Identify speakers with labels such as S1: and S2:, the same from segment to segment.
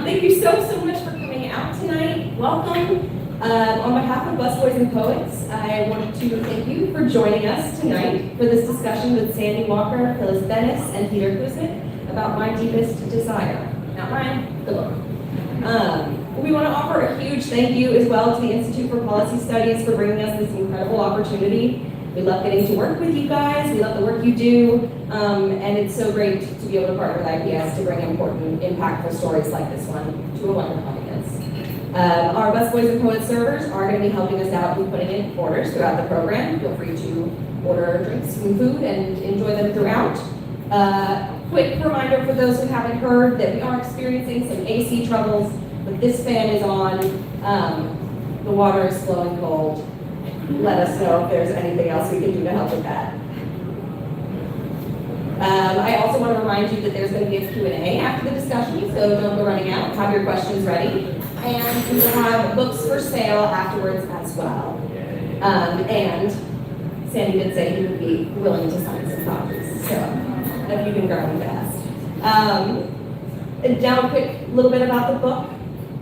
S1: Thank you so much for coming out tonight. Welcome. On behalf of Busboys and Poets, I want to thank you for joining us tonight for this discussion with Sandy Walker, Phyllis Bennis, and Peter Kuznick about My Deepest Desire. Not mine, the book. We want to offer a huge thank you as well to the Institute for Policy Studies for bringing us this incredible opportunity. We love getting to work with you guys. We love the work you do. And it's so great to be able to partner with IPS to bring important, impactful stories like this one to a wider audience. Our Busboys and Poets servers are going to be helping us out with putting in orders throughout the program. Feel free to order drinks and food and enjoy them throughout. Quick reminder for those who haven't heard that we are experiencing some AC troubles, but this fan is on. The water is flowing cold. Let us know if there's anything else we can do to help with that. I also want to remind you that there's going to be a Q&A after the discussion, so don't go running out. Have your questions ready. And we will have books for sale afterwards as well. And Sandy did say he would be willing to sign some copies, so if you've been growing fast. Now a quick little bit about the book.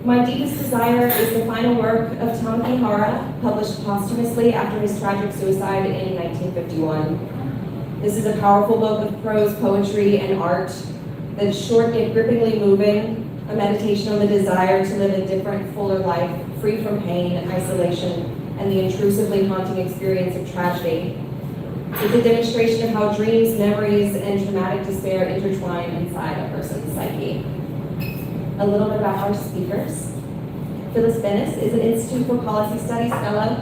S1: My Deepest Desire is the final work of Tamiki Hara, published posthumously after his tragic suicide in 1951. This is a powerful book of prose, poetry, and art that's short yet grippingly moving, a meditation on the desire to live a different, fuller life, free from pain, isolation, and the intrusively haunting experience of tragedy. It's a demonstration of how dreams, memories, and traumatic despair intertwine inside a person's psyche. A little bit about our speakers. Phyllis Bennis is an Institute for Policy Studies Fellow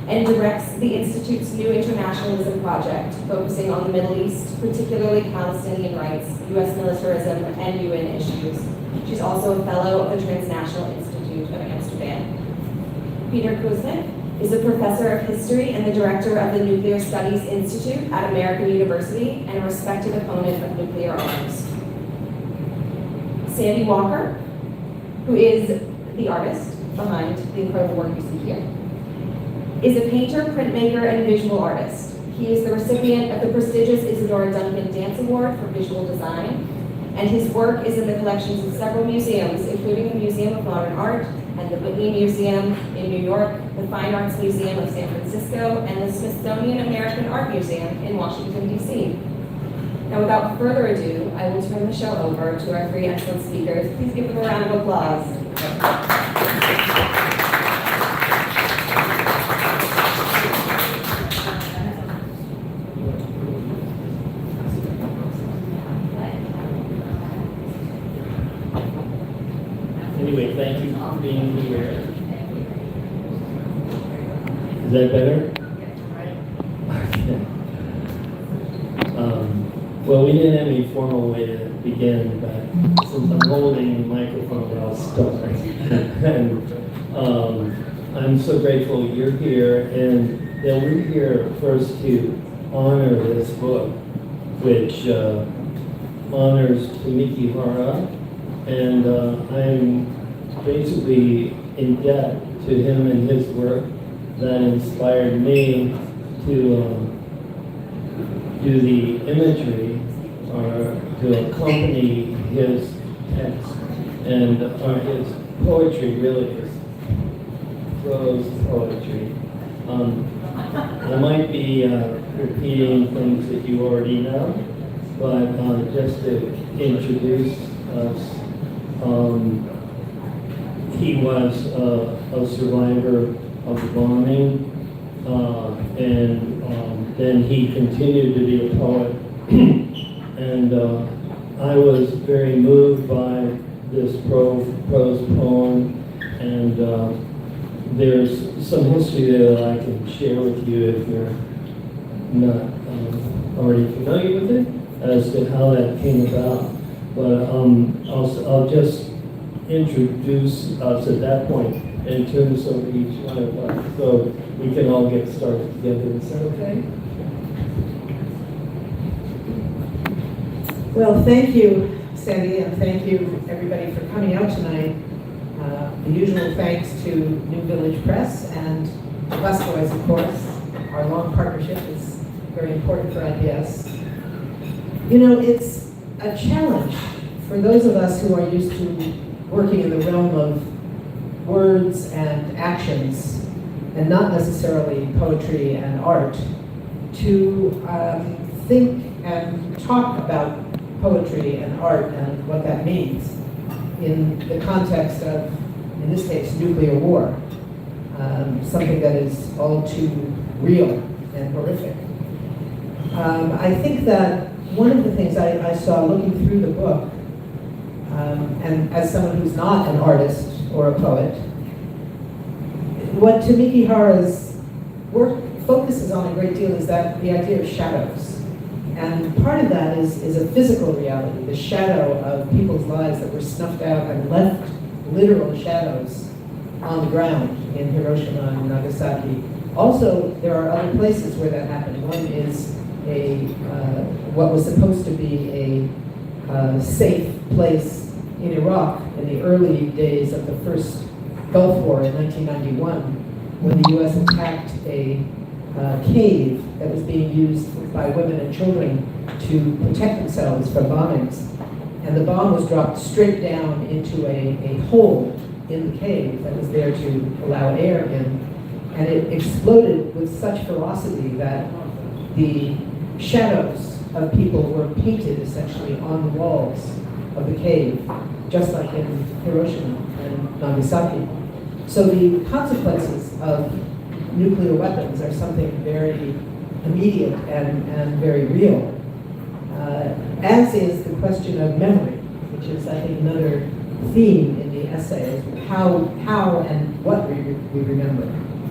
S1: and directs the Institute's New Internationalism Project, focusing on the Middle East, particularly Palestinian rights, U.S. militarism, and UN issues. She's also a Fellow of the Transnational Institute of Amsterdam. Peter Kuznick is a Professor of History and the Director of the Nuclear Studies Institute at American University and a respected opponent of nuclear arms. Sandy Walker, who is the artist behind the incredible work you see here, is a painter, printmaker, and visual artist. He is the recipient of the prestigious Isadora Duncan Dance Award for Visual Design, and his work is in the collections of several museums, including the Museum of Modern Art and the Whitney Museum in New York, the Fine Arts Museum of San Francisco, and the Smithsonian American Art Museum in Washington, D.C. Now, without further ado, I will turn the show over to our three excellent speakers. Please give them a round of applause.
S2: Anyway, thank you for being here. Is that better? Well, we didn't have any formal way to begin, but since I'm holding the microphone, I'll start. And I'm so grateful you're here, and that we're here first to honor this book, which honors Tamiki Hara, and I'm basically in debt to him and his work that inspired me to do the imagery or to accompany his text, and his poetry really is prose poetry. I might be repeating things that you already know, but just to introduce us, he was a survivor of the bombing, and then he continued to be a poet. And I was very moved by this prose poem, and there's some history there that I can share with you if you're not already familiar with it, as to how that came about. But I'll just introduce us at that point and turn this over to each one of us so we can all get started together. Is that okay?
S3: Well, thank you, Sandy, and thank you, everybody, for coming out tonight. The usual thanks to New Village Press and Busboys, of course. Our long partnership is very important for IPS. You know, it's a challenge for those of us who are used to working in the realm of words and actions, and not necessarily poetry and art, to think and talk about poetry and art and what that means in the context of, in this case, nuclear war, something that is all too real and horrific. I think that one of the things I saw looking through the book, and as someone who's not an artist or a poet, what Tamiki Hara's work focuses on a great deal is that the idea of shadows. And part of that is a physical reality, the shadow of people's lives that were snuffed out and left literal shadows on the ground in Hiroshima and Nagasaki. Also, there are other places where that happened. One is what was supposed to be a safe place in Iraq in the early days of the first Gulf War in 1991, when the U.S. attacked a cave that was being used by women and children to protect themselves from bombings. And the bomb was dropped straight down into a hole in the cave that was there to allow air in. And it exploded with such ferocity that the shadows of people were painted essentially on the walls of the cave, just like in Hiroshima and Nagasaki. So the consequences of nuclear weapons are something very immediate and very real, as is the question of memory, which is, I think, another theme in the essay, is how and what we remember.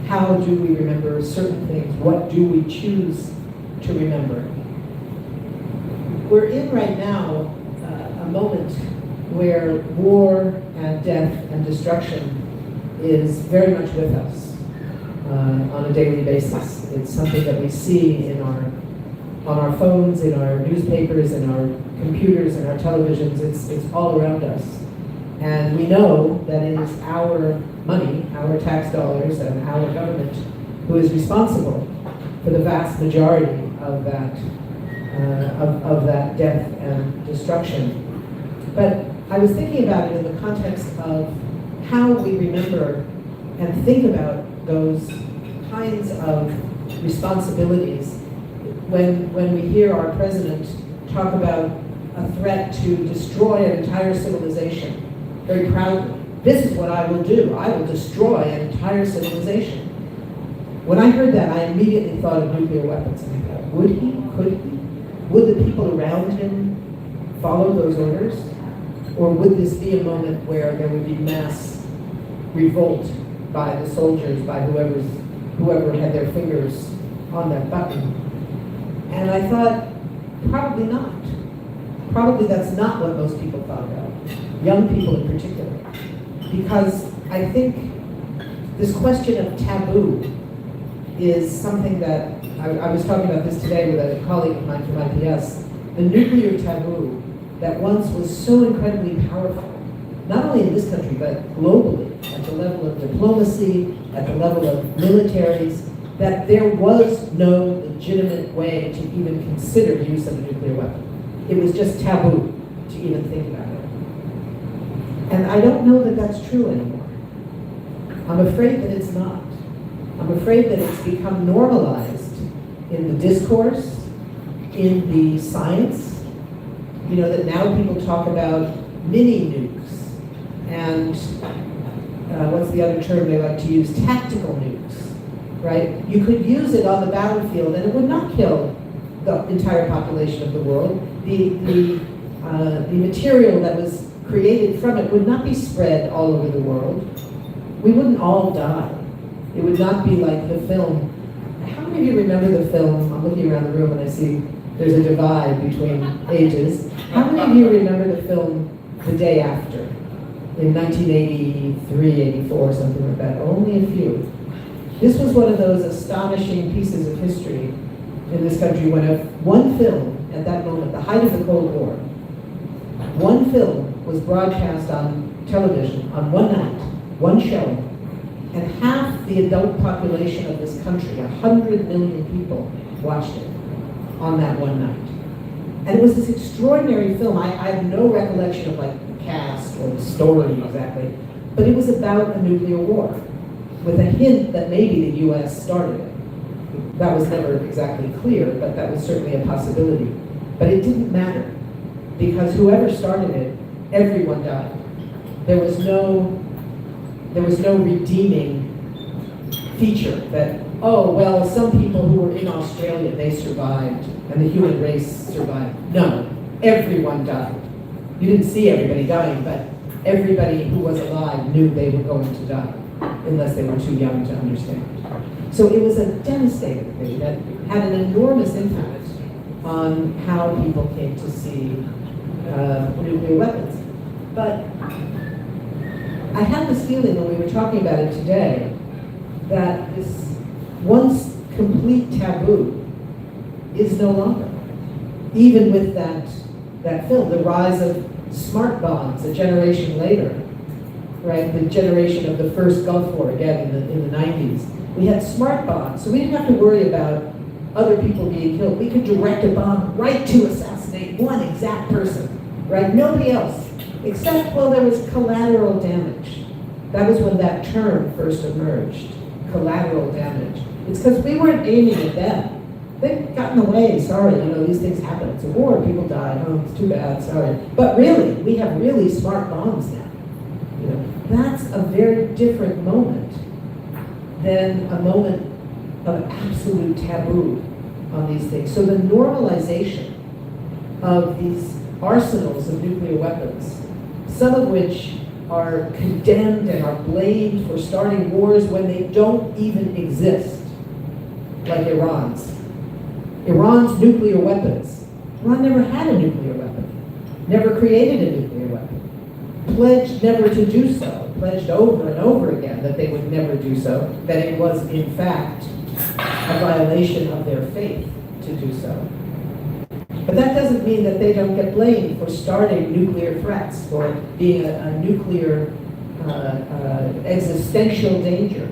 S3: How do we remember certain things? What do we choose to remember? We're in right now a moment where war and death and destruction is very much with us on a daily basis. It's something that we see on our phones, in our newspapers, in our computers, in our televisions. It's all around us. And we know that it is our money, our tax dollars, and our government who is responsible for the vast majority of that death and destruction. But I was thinking about it in the context of how we remember and think about those kinds of responsibilities when we hear our president talk about a threat to destroy an entire civilization very proudly. This is what I will do. I will destroy an entire civilization. When I heard that, I immediately thought of nuclear weapons. And I thought, would he? Could he? Would the people around him follow those orders? Or would this be a moment where there would be mass revolt by the soldiers, by whoever had their fingers on that button? And I thought, probably not. Probably that's not what most people thought about, young people in particular. Because I think this question of taboo is something that, I was talking about this today with a colleague of mine from IPS, the nuclear taboo that once was so incredibly powerful, not only in this country, but globally, at the level of diplomacy, at the level of militaries, that there was no legitimate way to even consider use of a nuclear weapon. It was just taboo to even think about it. And I don't know that that's true anymore. I'm afraid that it's not. I'm afraid that it's become normalized in the discourse, in the science. You know, that now people talk about mini nukes and what's the other term they like to use? Tactical nukes, right? You could use it on the battlefield and it would not kill the entire population of the world. The material that was created from it would not be spread all over the world. We wouldn't all die. It would not be like the film. How many of you remember the film? I'm looking around the room and I see there's a divide between ages. How many of you remember the film The Day After in 1983, 84, something like that? Only a few. This was one of those astonishing pieces of history in this country when one film at that moment, the height of the Cold War, one film was broadcast on television on one night, one showing, and half the adult population of this country, 100 million people, watched it on that one night. And it was this extraordinary film. I have no recollection of like the cast or the story exactly, but it was about a nuclear war, with a hint that maybe the US started it. That was never exactly clear, but that was certainly a possibility. But it didn't matter, because whoever started it, everyone died. There was no redeeming feature that, oh, well, some people who were in Australia, they survived, and the human race survived. No, everyone died. You didn't see everybody dying, but everybody who was alive knew they were going to die, unless they were too young to understand. So it was a devastating thing that had an enormous impact on how people came to see nuclear weapons. But I had this feeling when we were talking about it today that this once complete taboo is no longer. Even with that film, the rise of smart bombs a generation later, right? The generation of the first Gulf War, again, in the 90s. We had smart bombs, so we didn't have to worry about other people being killed. We could direct a bomb right to assassinate one exact person, right? Nobody else, except, well, there was collateral damage. That was when that term first emerged, collateral damage. It's because we weren't aiming at them. They got in the way, sorry, these things happen. It's a war, people die, oh, it's too bad, sorry. But really, we have really smart bombs now. That's a very different moment than a moment of absolute taboo on these things. So the normalization of these arsenals of nuclear weapons, some of which are condemned and are blamed for starting wars when they don't even exist, like Iran's. Iran's nuclear weapons. Iran never had a nuclear weapon, never created a nuclear weapon, pledged never to do so, pledged over and over again that they would never do so, that it was in fact a violation of their faith to do so. But that doesn't mean that they don't get blamed for starting nuclear threats, for being a nuclear existential danger.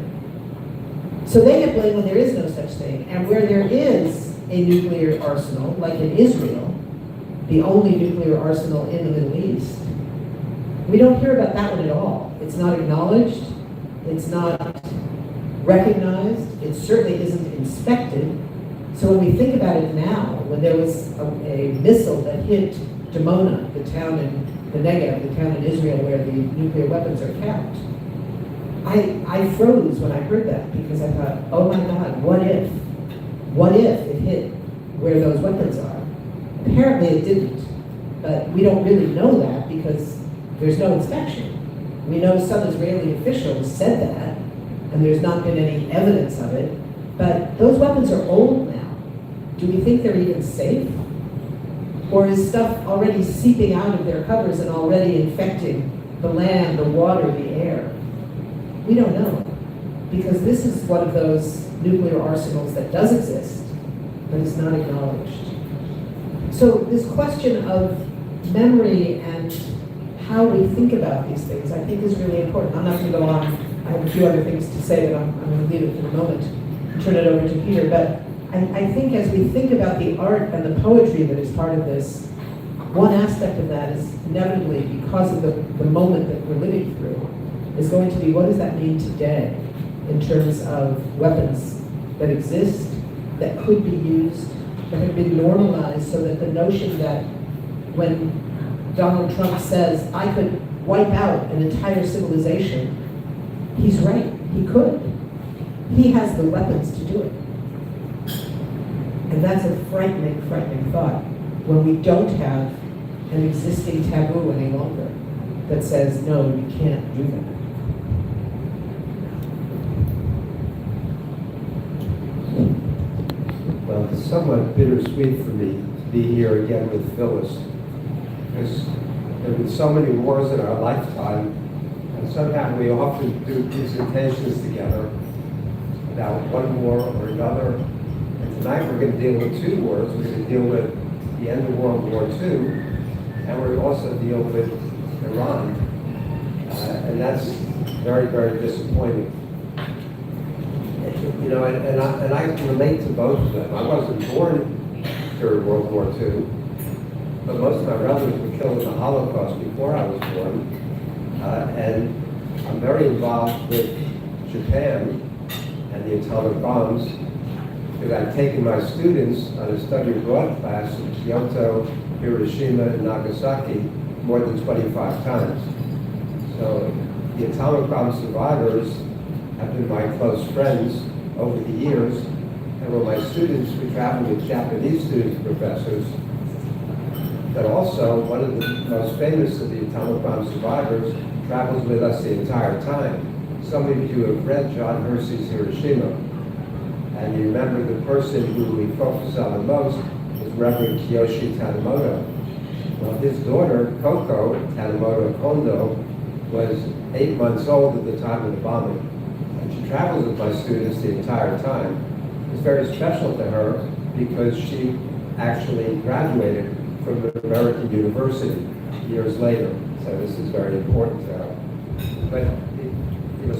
S3: So they get blamed when there is no such thing. And where there is a nuclear arsenal, like in Israel, the only nuclear arsenal in the Middle East, we don't hear about that one at all. It's not acknowledged, it's not recognized, it certainly isn't inspected. So when we think about it now, when there was a missile that hit Dimona, the town in the Negev, the town in Israel where the nuclear weapons are kept, I froze when I heard that, because I thought, oh my God, what if? What if it hit where those weapons are? Apparently it didn't, but we don't really know that because there's no inspection. We know some Israeli officials said that, and there's not been any evidence of it, but those weapons are old now. Do we think they're even safe? Or is stuff already seeping out of their covers and already infecting the land, the water, the air? We don't know, because this is one of those nuclear arsenals that does exist, but is not acknowledged. So this question of memory and how we think about these things, I think is really important. I'm not going to go on. I have a few other things to say, but I'm going to leave it for the moment and turn it over to Peter. But I think as we think about the art and the poetry that is part of this, one aspect of that is inevitably, because of the moment that we're living through, is going to be, what does that mean today in terms of weapons that exist, that could be used, that have been normalized, so that the notion that when Donald Trump says, I could wipe out an entire civilization, he's right, he could. He has the weapons to do it. And that's a frightening, frightening thought, when we don't have an existing taboo any longer that says, no, you can't do that.
S4: Well, it's somewhat bittersweet for me to be here again with Phyllis, because there have been so many wars in our lifetime, and somehow we often do presentations together about one war or another. And tonight we're going to deal with two wars. We're going to deal with the end of World War II, and we're also deal with Iran. And that's very, very disappointing. And I can relate to both of them. I wasn't born during World War II, but most of my relatives were killed in the Holocaust before I was born. And I'm very involved with Japan and the atomic bombs, because I've taken my students on a study abroad class in Kyoto, Hiroshima, and Nagasaki more than 25 times. So the atomic bomb survivors have been my close friends over the years, and when my students, we travel with Japanese students, professors, but also one of the most famous of the atomic bomb survivors travels with us the entire time. Some of you have read John Hersey's Hiroshima, and you remember the person who we focus on the most is Reverend Kiyoshi Tanimoto. Well, his daughter, Koko Tanimoto Kondo, was 8 months old at the time of the bombing, and she travels with my students the entire time. It's very special to her because she actually graduated from an American university years later, so this is very important to her. But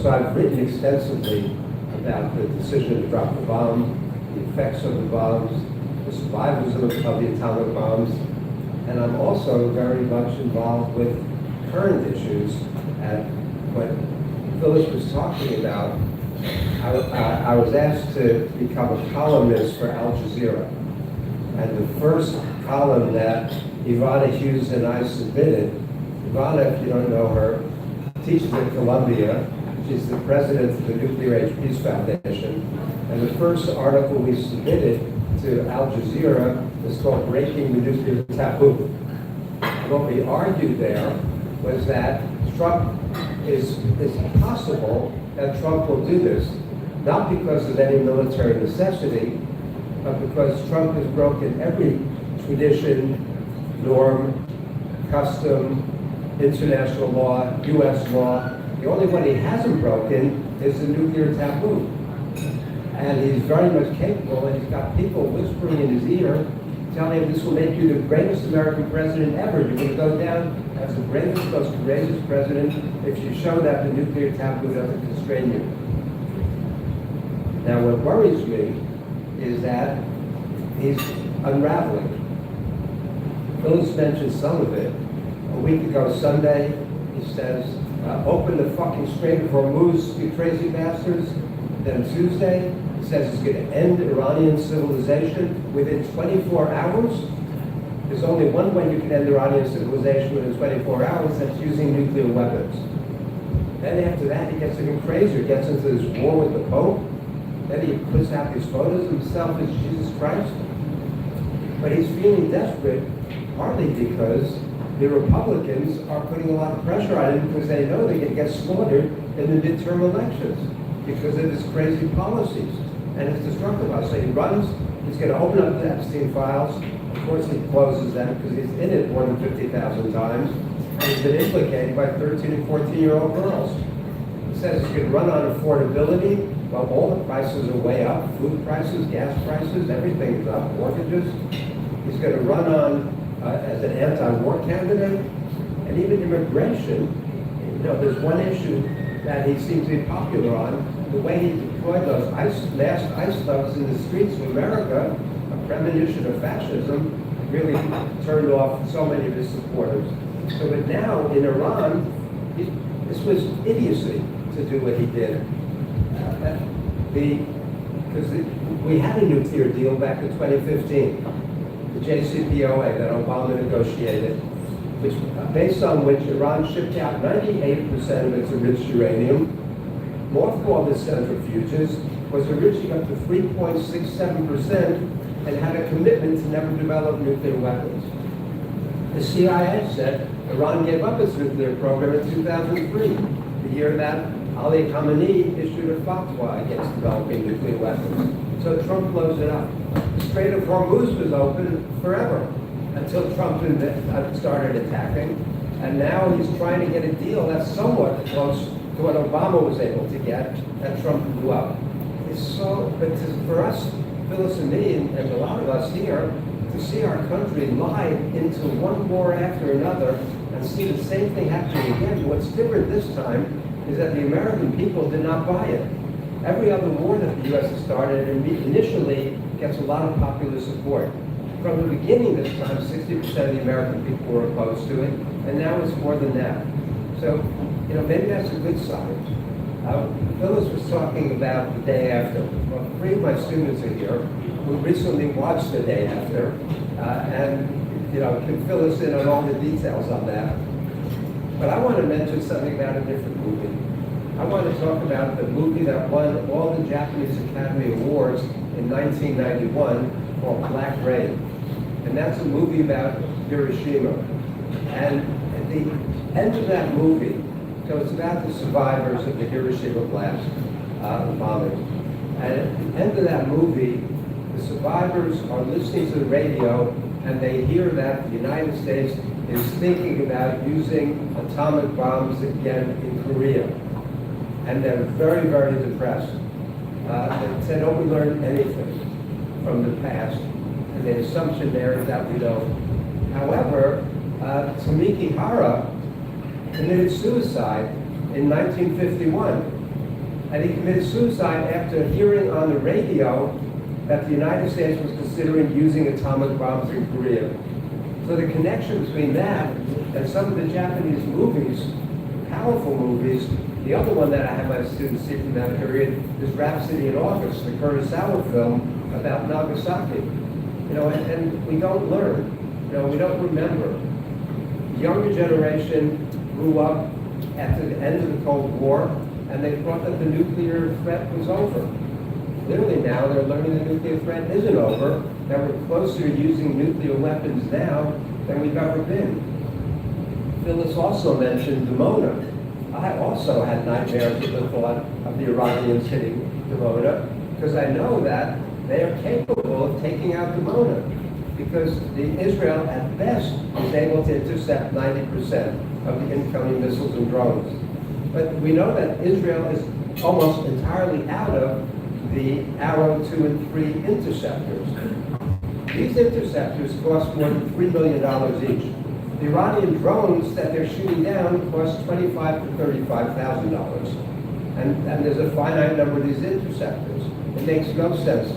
S4: so I've written extensively about the decision to drop the bomb, the effects of the bombs, the survivors of the atomic bombs, and I'm also very much involved with current issues. And what Phyllis was talking about, I was asked to become a columnist for Al Jazeera. And the first column that Ivana Hughes and I submitted, Ivana, if you don't know her, teaches at Columbia. She's the president of the Nuclear Age Peace Foundation. And the first article we submitted to Al Jazeera was called Breaking the Nuclear Taboo. And what we argued there was that it's possible that Trump will do this, not because of any military necessity, but because Trump has broken every tradition, norm, custom, international law, US law. The only one he hasn't broken is the nuclear taboo. And he's very much capable, and he's got people whispering in his ear, telling him this will make you the greatest American president ever. You're going to go down as the greatest, most courageous president if you show that the nuclear taboo doesn't constrain you. Now, what worries me is that he's unraveling. Phyllis mentioned some of it. A week ago Sunday, he says, open the fucking Strait of Hormuz, you crazy bastards. Then Tuesday, he says he's going to end Iranian civilization within 24 hours. There's only one way you can end Iranian civilization within 24 hours, that's using nuclear weapons. Then after that, he gets even crazier, gets into this war with the Pope. Then he puts out these photos of himself as Jesus Christ. But he's feeling desperate, partly because the Republicans are putting a lot of pressure on him because they know they're going to get slaughtered in the midterm elections because of his crazy policies. And it's destructive. So he runs, he's going to open up the Epstein files. Of course, he closes them because he's in it more than 50,000 times. And he's been implicated by 13 and 14-year-old girls. He says he's going to run on affordability. Well, all the prices are way up. Food prices, gas prices, everything's up. Mortgages. He's going to run on as an anti-war candidate, and even immigration. You know, there's one issue that he seems to be popular on, the way he deployed those mass ice thugs in the streets of America, a premonition of fascism, really turned off so many of his supporters. So but now in Iran, this was idiocy to do what he did. Because we had a nuclear deal back in 2015. The JCPOA that Obama negotiated, based on which Iran shipped out 98% of its enriched uranium, mothballed its centrifuges, was enriching up to 3.67%, and had a commitment to never develop nuclear weapons. The CIA said Iran gave up its nuclear program in 2003, the year that Ali Khamenei issued a fatwa against developing nuclear weapons. So Trump blows it up. The Strait of Hormuz was open forever until Trump started attacking. And now he's trying to get a deal that's somewhat close to what Obama was able to get that Trump blew up. It's so, but for us, Phyllis and me, and a lot of us here, to see our country lie into one war after another and see the same thing happening again, what's different this time is that the American people did not buy it. Every other war that the U.S. has started initially gets a lot of popular support. From the beginning this time, 60% of the American people were opposed to it, and now it's more than that. So maybe that's a good sign. Phyllis was talking about the day after. Well, 3 of my students are here who recently watched the day after, and can fill us in on all the details on that. But I want to mention something about a different movie. I want to talk about the movie that won all the Japanese Academy Awards in 1991 called Black Rain. And that's a movie about Hiroshima. And at the end of that movie, so it's about the survivors of the Hiroshima blast, bombing. And at the end of that movie, the survivors are listening to the radio and they hear that the United States is thinking about using atomic bombs again in Korea. And they're very, very depressed. They said, don't we learn anything from the past? And the assumption there is that we don't. However, Tamiki Hara committed suicide in 1951. And he committed suicide after hearing on the radio that the United States was considering using atomic bombs in Korea. So the connection between that and some of the Japanese movies, powerful movies, the other one that I have my students see from that period is Rhapsody in August, the Kurosawa film about Nagasaki. And we don't learn, we don't remember. The younger generation grew up after the end of the Cold War, and they thought that the nuclear threat was over. Clearly now they're learning the nuclear threat isn't over, that we're closer to using nuclear weapons now than we've ever been. Phyllis also mentioned Dimona. I also had nightmares with the thought of the Iranians hitting Dimona, because I know that they are capable of taking out Dimona, because Israel at best is able to intercept 90% of the incoming missiles and drones. But we know that Israel is almost entirely out of the Arrow 2 and 3 interceptors. These interceptors cost more than $3 million each. The Iranian drones that they're shooting down cost $25,000 to $35,000. And there's a finite number of these interceptors. It makes no sense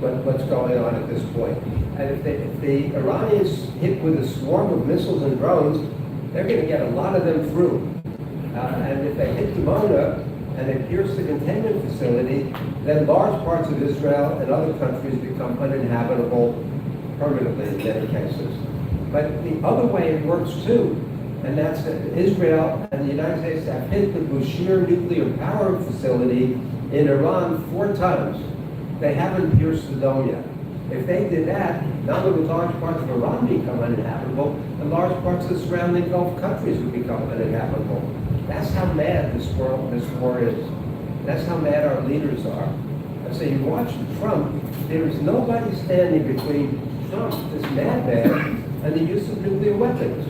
S4: what's going on at this point. And if the Iranians hit with a swarm of missiles and drones, they're going to get a lot of them through. And if they hit Dimona and they pierce the containment facility, then large parts of Israel and other countries become uninhabitable permanently in many cases. But the other way it works too, and that's that Israel and the United States have hit the Bushehr nuclear power facility in Iran 4 times. They haven't pierced the dome yet. If they did that, not only would large parts of Iran become uninhabitable, and large parts of the surrounding Gulf countries would become uninhabitable. That's how mad this war is. That's how mad our leaders are. And so you watch Trump, there is nobody standing between Trump, this madman, and the use of nuclear weapons.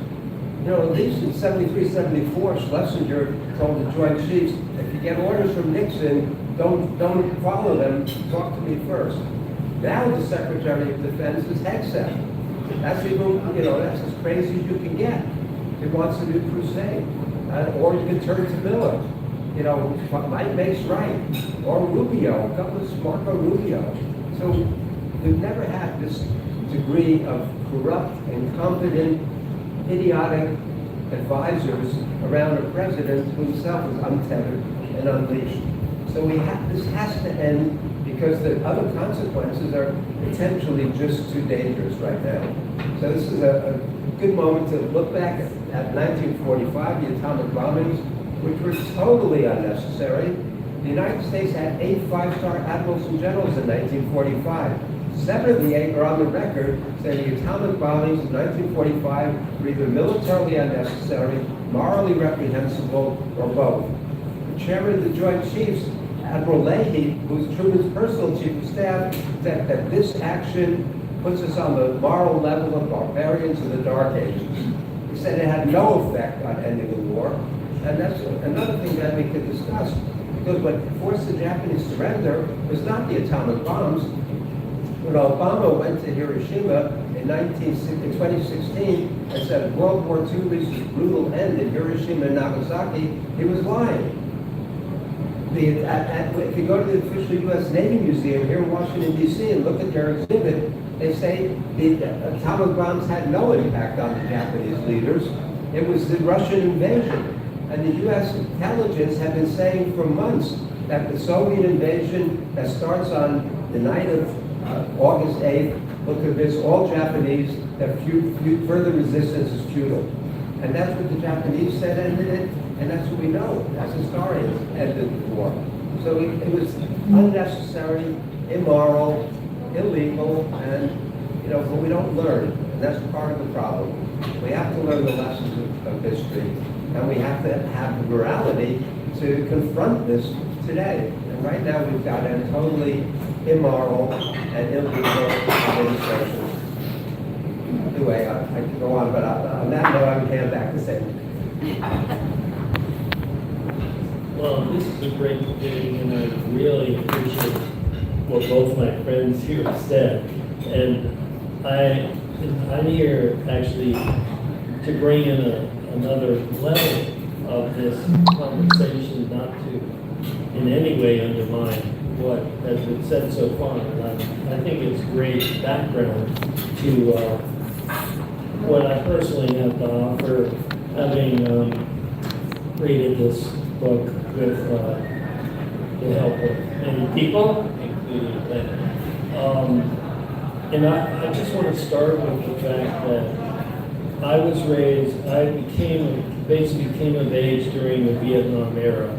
S4: At least in 73, 74, Schlesinger told the Joint Chiefs, if you get orders from Nixon, don't follow them, talk to me first. Now the Secretary of Defense is Hegseth. That's that's as crazy as you can get. He wants to do crusade. Or you can turn to Miller. Might makes right. Or Rubio, Marco Rubio. So we've never had this degree of corrupt, incompetent, idiotic advisors around a president who himself is untethered and unleashed. So this has to end, because the other consequences are potentially just too dangerous right now. So this is a good moment to look back at 1945, the atomic bombings, which were totally unnecessary. The United States had 8 5-star admirals and generals in 1945. 7 of the 8 are on the record saying the atomic bombings in 1945 were either militarily unnecessary, morally reprehensible, or both. The chairman of the Joint Chiefs, Admiral Leahy, who's Truman's personal chief of staff, said that this action puts us on the moral level of barbarians of the Dark Ages. He said it had no effect on ending the war. And that's another thing that we could discuss. Because what forced the Japanese surrender was not the atomic bombs. When Obama went to Hiroshima in 2016 and said World War II reached its brutal end in Hiroshima and Nagasaki, he was lying. If you go to the official U.S. Navy Museum here in Washington, D.C. and look at their exhibit, they say the atomic bombs had no impact on the Japanese leaders. It was the Russian invasion And the U.S. intelligence had been saying for months that the Soviet invasion that starts on the night of August 8th will convince all Japanese that further resistance is futile. And that's what the Japanese said ended it, and that's what we know as historians ended the war. So it was unnecessary, immoral, illegal, and but we don't learn, and that's part of the problem. We have to learn the lessons of history, and we have to have the morality to confront this today. And right now we've got a totally immoral and illegal administration. Anyway, I could go on, but on that note, I'm hand back to Sandy.
S2: Well, this is a great beginning, and I really appreciate what both my friends here have said. And I'm here actually to bring in another level of this conversation, not to in any way undermine what has been said so far. And I think it's great background to what I personally have to offer, having created this book with the help of many people, including Glenn. And I just want to start with the fact that I was raised, basically came of age during the Vietnam era.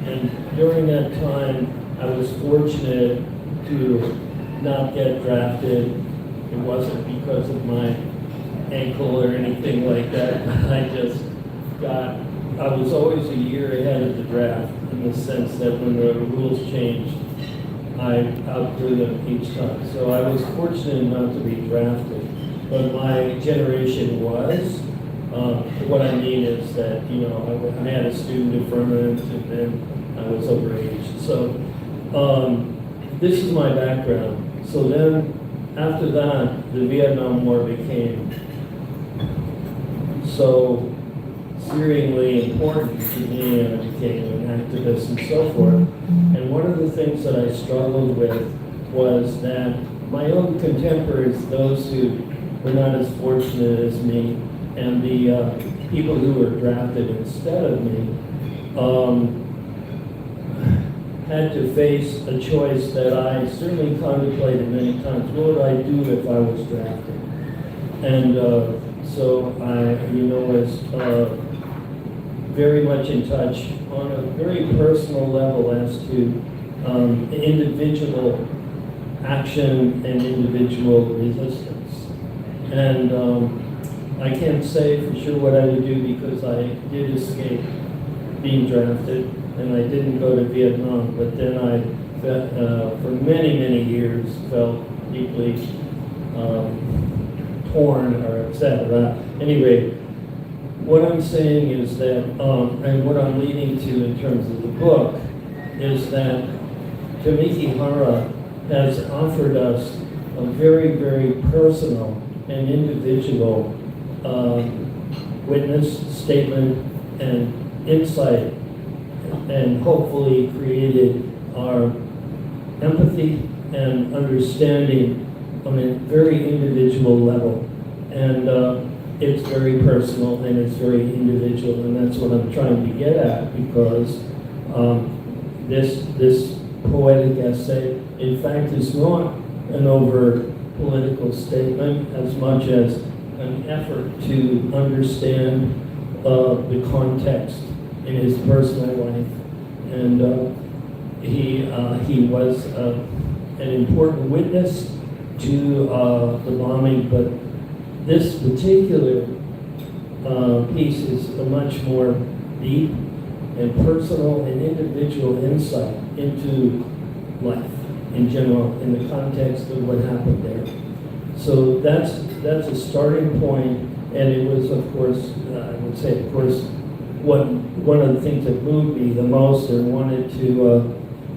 S2: And during that time, I was fortunate to not get drafted. It wasn't because of my ankle or anything like that. I was always a year ahead of the draft in the sense that when the rules changed, I outgrew them each time. So I was fortunate not to be drafted, but my generation was. What I mean is that, I had a student deferment and then I was overaged. So this is my background. So then after that, the Vietnam War became so searingly important to me, and I became an activist and so forth. And one of the things that I struggled with was that my own contemporaries, those who were not as fortunate as me, and the people who were drafted instead of me, had to face a choice that I certainly contemplated many times. What would I do if I was drafted? And so I, was very much in touch on a very personal level as to individual action and individual resistance. And I can't say for sure what I would do because I did escape being drafted and I didn't go to Vietnam, but then I, for many, many years, felt deeply torn or upset about. Anyway, what I'm saying is that, and what I'm leading to in terms of the book, is that Tamiki Hara has offered us a very, very personal and individual witness, statement, and insight, and hopefully created our empathy and understanding on a very individual level. And it's very personal and it's very individual, and that's what I'm trying to get at, because this poetic essay, in fact, is not an overt political statement as much as an effort to understand the context in his personal life. And he was an important witness to the bombing, but this particular piece is a much more deep and personal and individual insight into life in general, in the context of what happened there. So that's a starting point, and it was, of course, I would say, of course, one of the things that moved me the most and wanted to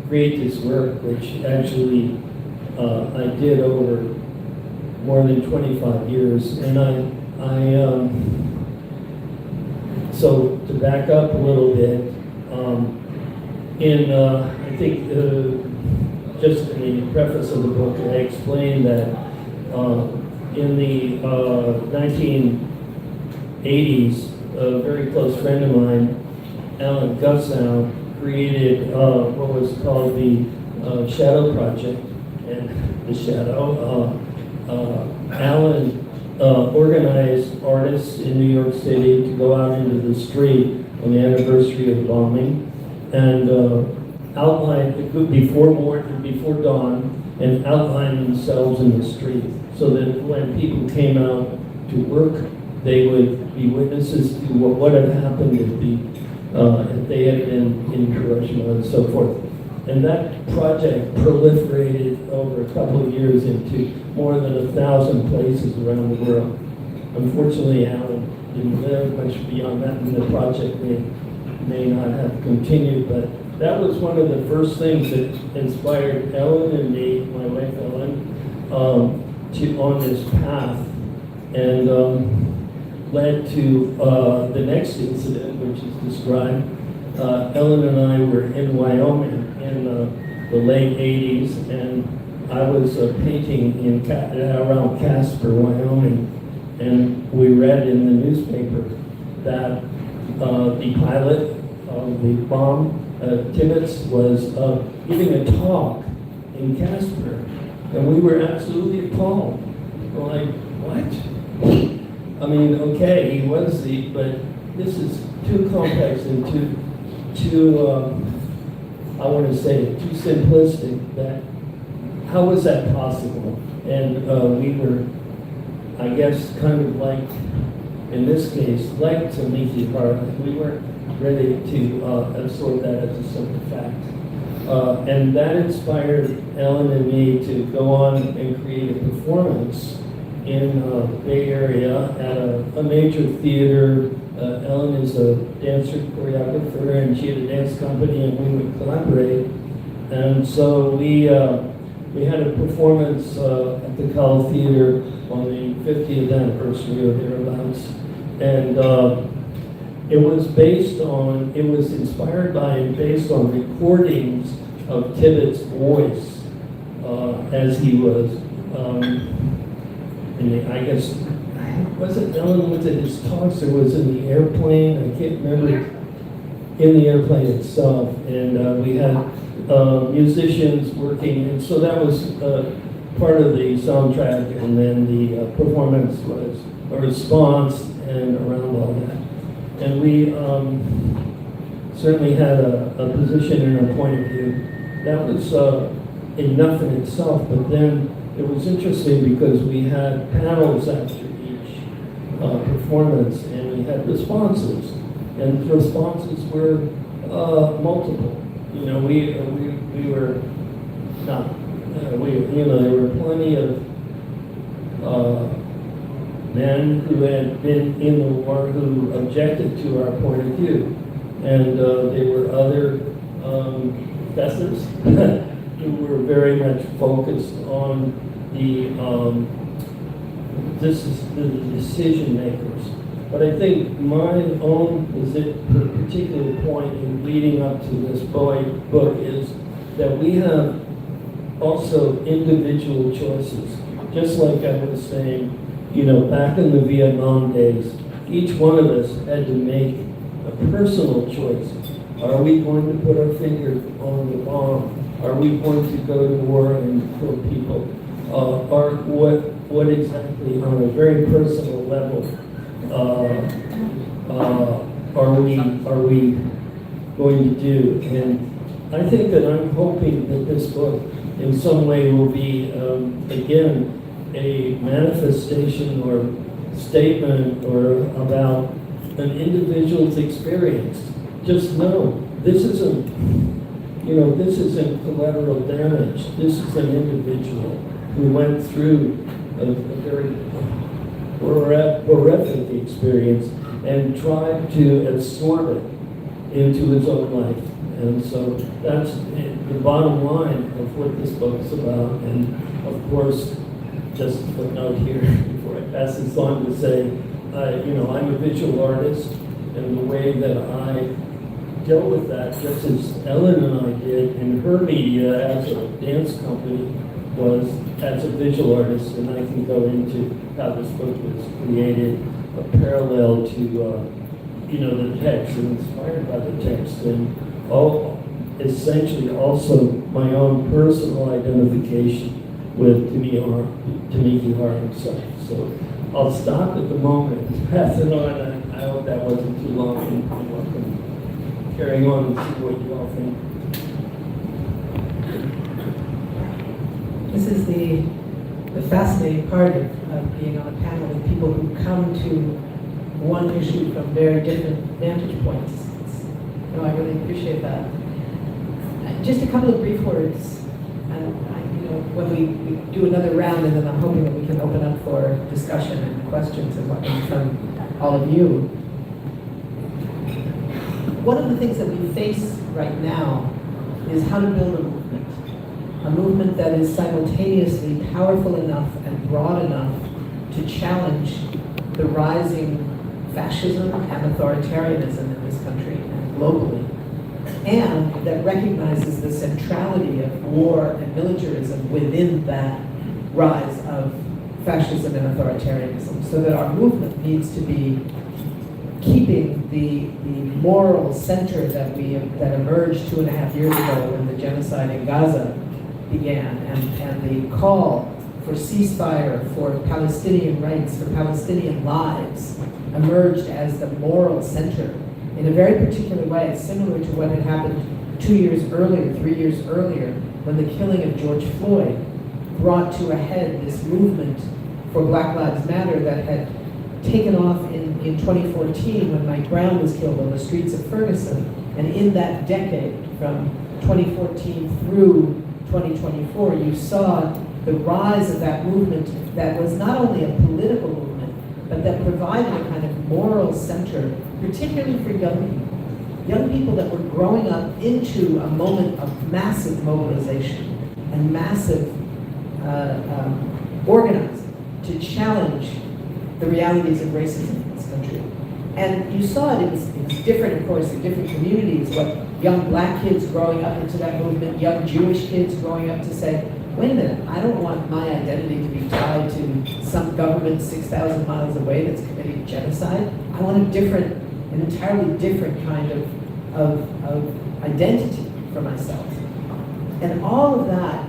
S2: create this work, which actually I did over more than 25 years. And so to back up a little bit, I think just in the preface of the book, I explained that in the 1980s, a very close friend of mine Alan Gussow created what was called the Shadow Project. And the Shadow, Alan organized artists in New York City to go out into the street on the anniversary of the bombing and outline before dawn and outline themselves in the street so that when people came out to work, they would be witnesses to what had happened if they had been in Hiroshima and so forth. And that project proliferated over a couple of years into more than 1,000 places around the world. Unfortunately, Alan didn't live much beyond that, and the project may not have continued, but that was one of the first things that inspired Ellen and me, my wife Ellen, on this path, and led to the next incident, which is described. Ellen and I were in Wyoming in the late 80s, and I was painting around Casper, Wyoming, and we read in the newspaper that the pilot of the bomb, Tibbetts, was giving a talk in Casper, and we were absolutely appalled. We're like, what? I mean, okay, he was but this is too complex and too I want to say, too simplistic. That how was that possible? And we were, I guess, kind of like, in this case, like Tamiki Hara. We weren't ready to absorb that as a simple fact. And that inspired Ellen and me to go on and create a performance in Bay Area at a major theater. Ellen is a dancer, choreographer, and she had a dance company, and we would collaborate. And so we had a performance at the Call Theater on the 50th anniversary or thereabouts. And it was inspired by and based on recordings of Tibbetts' voice as he was, I guess, wasn't Ellen was at his talks, or was in the airplane, I can't remember, in the airplane itself, and we had musicians working, and so that was part of the soundtrack, and then the performance was a response and around all that. And we certainly had a position and a point of view. That was enough in itself, but then it was interesting because we had panels after each performance, and we had responses, and the responses were multiple. You know, we were not, there were plenty of men who had been in the war who objected to our point of view, and there were other professors who were very much focused on the decision makers. But I think my own particular point in leading up to this book is that we have also individual choices. Just like I was saying, back in the Vietnam days, each one of us had to make a personal choice. Are we going to put our finger on the bomb? Are we going to go to war and kill people? Or what exactly, on a very personal level, are we going to do? And I think that I'm hoping that this book in some way will be, again, a manifestation or statement or about an individual's experience. Just know, this isn't collateral damage. This is an individual who went through a very horrific experience and tried to absorb it into his own life. And so that's the bottom line of what this book is about. And of course, just a footnote here before I pass this on to say, I'm a visual artist, and the way that I dealt with that, just as Ellen and I did in her media as a dance company, was as a visual artist, and I can go into how this book was created, a parallel to the text and inspired by the text, and essentially also my own personal identification with Tamiki Hara himself. So I'll stop at the moment, pass it on, and I hope that wasn't too long, and you're welcome carrying on and see what you all think.
S3: This is the fascinating part of being on a panel with people who come to one issue from very different vantage points. No, I really appreciate that. Just a couple of brief words. When we do another round, and then I'm hoping that we can open up for discussion and questions and whatnot from all of you. One of the things that we face right now is how to build a movement that is simultaneously powerful enough and broad enough to challenge the rising fascism and authoritarianism in this country and globally, and that recognizes the centrality of war and militarism within that rise of fascism and authoritarianism, so that our movement needs to be keeping the moral center that emerged 2.5 years ago when the genocide in Gaza began, and the call for ceasefire, for Palestinian rights, for Palestinian lives, emerged as the moral center in a very particular way, similar to what had happened 2 years earlier, 3 years earlier, when the killing of George Floyd brought to a head this movement for Black Lives Matter that had taken off in 2014 when Mike Brown was killed on the streets of Ferguson. And in that decade, from 2014 through 2024, you saw the rise of that movement that was not only a political movement, but that provided a kind of moral center, particularly for young people that were growing up into a moment of massive mobilization and massive organizing to challenge the realities of racism in this country. And you saw it was different, of course, in different communities, what young Black kids growing up into that movement, young Jewish kids growing up to say, wait a minute, I don't want my identity to be tied to some government 6,000 miles away that's committing genocide. I want an entirely different kind of identity for myself. And all of that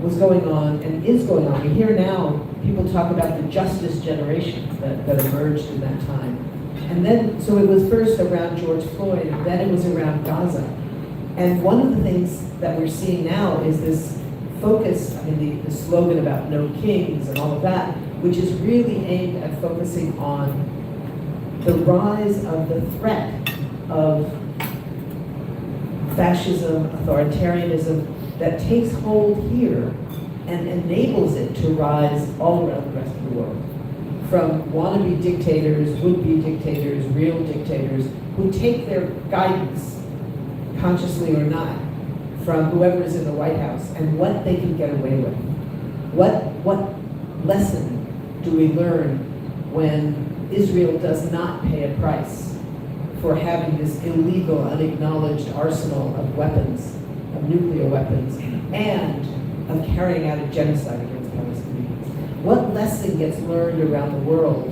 S3: was going on and is going on. We hear now people talk about the justice generation that emerged in that time. And then, so it was first around George Floyd, and then it was around Gaza. And one of the things that we're seeing now is this focus, the slogan about no kings and all of that, which is really aimed at focusing on the rise of the threat of fascism, authoritarianism, that takes hold here and enables it to rise all around the rest of the world. From wannabe dictators, would-be dictators, real dictators, who take their guidance, consciously or not, from whoever is in the White House and what they can get away with. What lesson do we learn when Israel does not pay a price for having this illegal, unacknowledged arsenal of weapons, of nuclear weapons, and of carrying out a genocide against Palestinians? What lesson gets learned around the world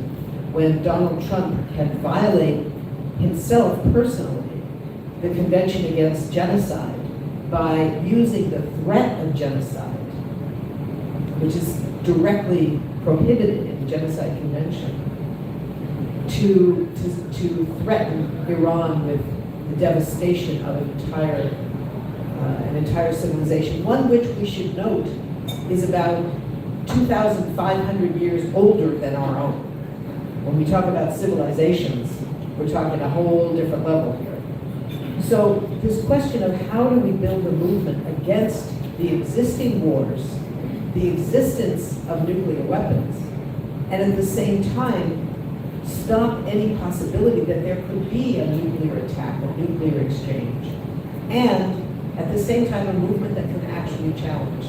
S3: when Donald Trump can violate himself personally the Convention Against Genocide by using the threat of genocide, which is directly prohibited in the Genocide Convention, to threaten Iran with the devastation of an entire civilization, one which we should note is about 2,500 years older than our own. When we talk about civilizations, we're talking a whole different level here. So this question of how do we build a movement against the existing wars, the existence of nuclear weapons, and at the same time stop any possibility that there could be a nuclear attack, a nuclear exchange, and at the same time a movement that can actually challenge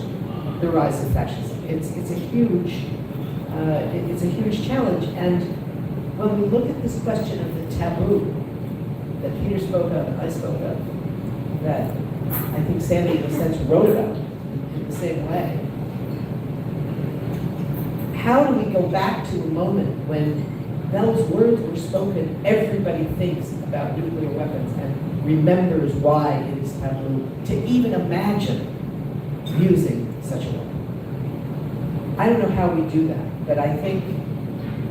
S3: the rise of fascism. It's a huge challenge. And when we look at this question of the taboo that Peter spoke of, I spoke of, that I think Sandy in a sense wrote about in the same way, how do we go back to a moment when those words were spoken, everybody thinks about nuclear weapons and remembers why it is taboo to even imagine using such a weapon. I don't know how we do that, but I think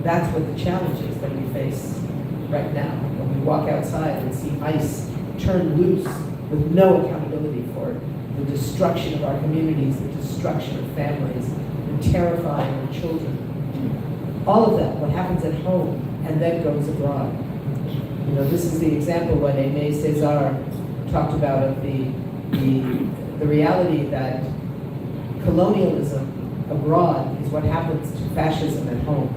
S3: that's what the challenge is that we face right now. When we walk outside and see ice turn loose with no accountability for it, the destruction of our communities, the destruction of families, the terrifying of children. All of that, what happens at home and then goes abroad. You know, this is the example when Aimé Césaire talked about of the reality that colonialism abroad is what happens to fascism at home.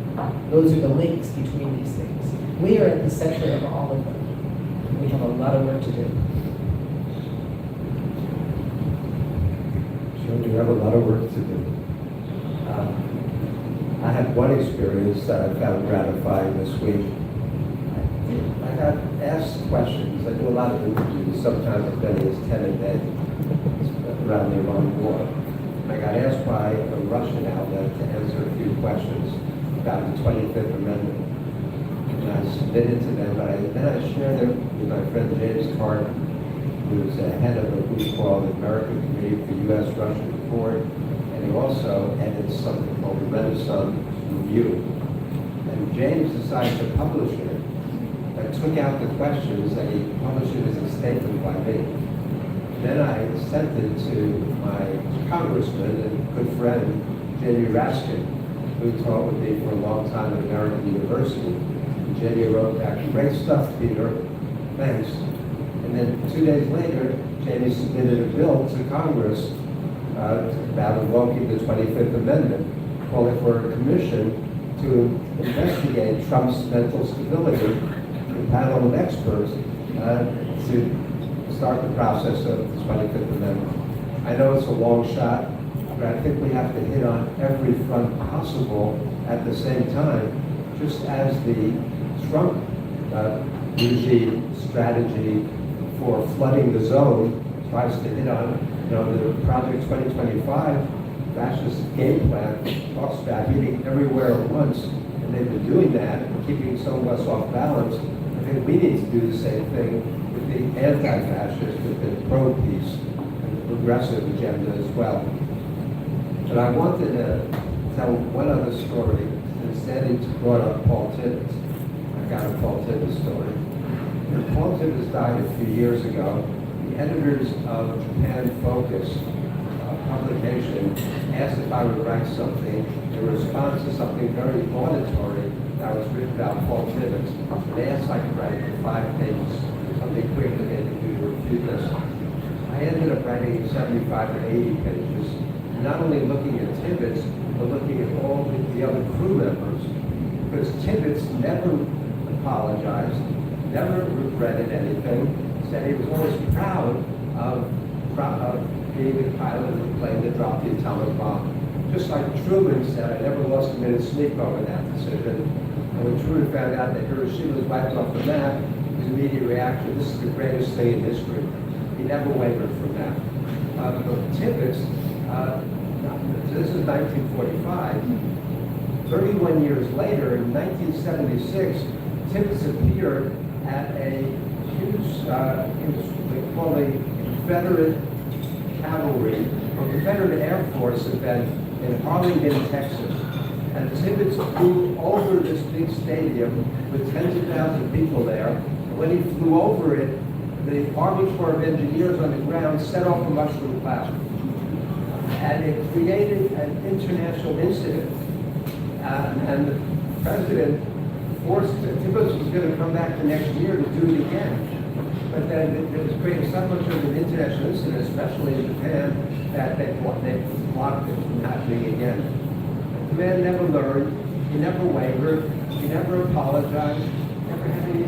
S3: Those are the links between these things. We are at the center of all of them. We have a lot of work to do.
S4: Sure, we have a lot of work to do. I had one experience that I found gratifying this week. I got asked questions. I do a lot of interviews, sometimes as many as 10 a day around the Iran war. I got asked by a Russian outlet to answer a few questions about the 25th Amendment. And I submitted to them, but then I shared it with my friend James Carter, who's the head of what we call the American Committee for U.S.-Russian Report, and he also edits something called the Renaissance Review. And James decided to publish it, and took out the questions, and he published it as a statement by me. Then I sent it to my congressman and good friend, Jamie Raskin, who taught with me for a long time at American University. And Jamie wrote back, "Great stuff, Peter, thanks." And then 2 days later, Jamie submitted a bill to Congress about invoking the 25th Amendment, calling for a commission to investigate Trump's mental stability, a panel of experts to start the process of the 25th Amendment. I know it's a long shot, but I think we have to hit on every front possible at the same time, just as the Trump regime strategy for flooding the zone tries to hit on, the Project 2025 fascist game plan talks about hitting everywhere at once, and they've been doing that and keeping some of us off balance. I think we need to do the same thing with the anti-fascist, with the pro-peace and the progressive agenda as well. But I wanted to tell one other story. Instead, he brought up Paul Tibbets. I got a Paul Tibbets story. When Paul Tibbets died a few years ago, the editors of Japan Focus publication asked if I would write something in response to something very auditory that was written about Paul Tibbets. They asked if I could write 5 pages, something quick that they could do to refute this. I ended up writing 75 or 80 pages, not only looking at Tibbets, but looking at all the other crew members. Because Tibbets never apologized, never regretted anything, said he was always proud of being the pilot of the plane that dropped the atomic bomb. Just like Truman said, I never lost a minute's sleep over that decision. And when Truman found out that Hiroshima was wiped off the map, his immediate reaction, this is the greatest thing in history. He never wavered from that. But Tibbets, this is 1945. 31 years later, in 1976, Tibbets appeared at a huge, they call it Confederate Cavalry, or Confederate Air Force event in Arlington, Texas. And Tibbets flew over this big stadium with tens of thousands of people there. And when he flew over it, the Army Corps of Engineers on the ground set off a mushroom cloud. And it created an international incident. And the president forced Tibbets was going to come back the next year to do it again. But then it was creating so much of an international incident, especially in Japan, that they blocked it from happening again. The man never learned, he never wavered, he never apologized, never had any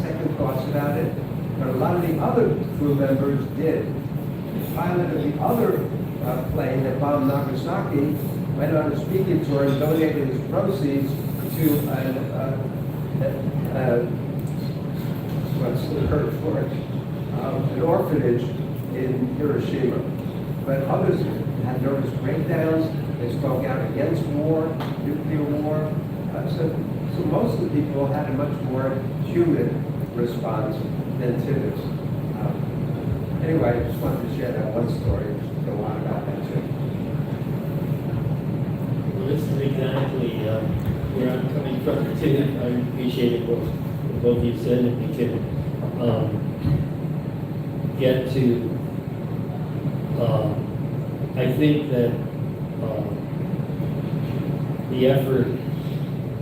S4: second thoughts about it. But a lot of the other crew members did. The pilot of the other plane that bombed Nagasaki went on a speaking tour and donated his proceeds to what's the word for it? An orphanage in Hiroshima. But others had nervous breakdowns. They spoke out against war, nuclear war. So So most of the people had a much more human response than Tibbetts. Anyway, I just wanted to share that one story. There's a lot about that too.
S2: Well, this is exactly where I'm coming from too. I appreciate what both of you said, and we can get to, I think that the effort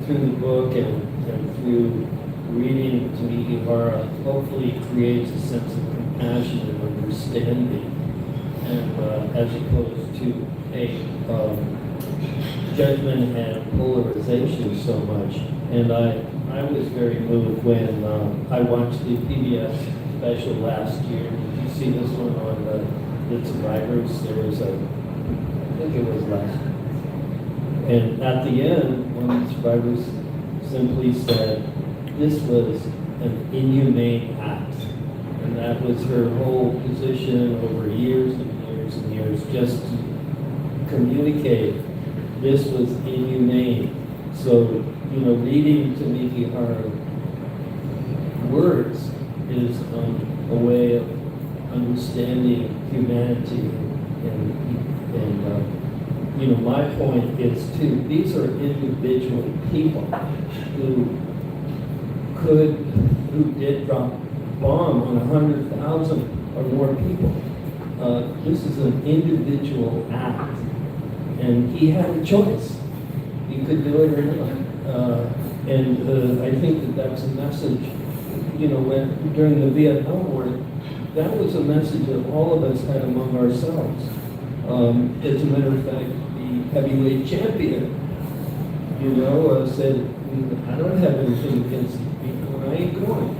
S2: through the book and through reading Tamiki Hara hopefully creates a sense of compassion and understanding, and as opposed to a judgment and polarization so much. And I was very moved when I watched the PBS special last year. Did you see this one on the survivors? There was I think it was last year. And at the end, one of the survivors simply said, this was an inhumane act. And that was her whole position over years and years and years, just to communicate this was inhumane. So, reading Tamiki Hara words is a way of understanding humanity and my point is too, these are individual people who did drop a bomb on 100,000 or more people. This is an individual act, and he had a choice. He could do it or not. And I think that that's a message, when during the Vietnam War, that was a message that all of us had among ourselves. As a matter of fact, the heavyweight champion, said, I don't have anything against these people, and I ain't going.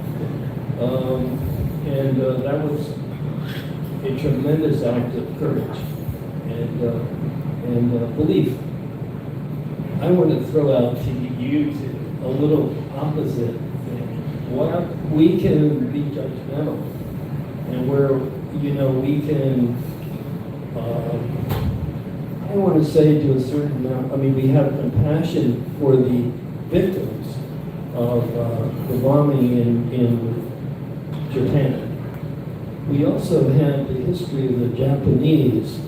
S2: That was a tremendous act of courage and belief. I want to throw out to you a little opposite thing. We can be judgmental, and we can. I want to say to a certain amount, we have compassion for the victims of the bombing in Japan. We also have the history of the Japanese,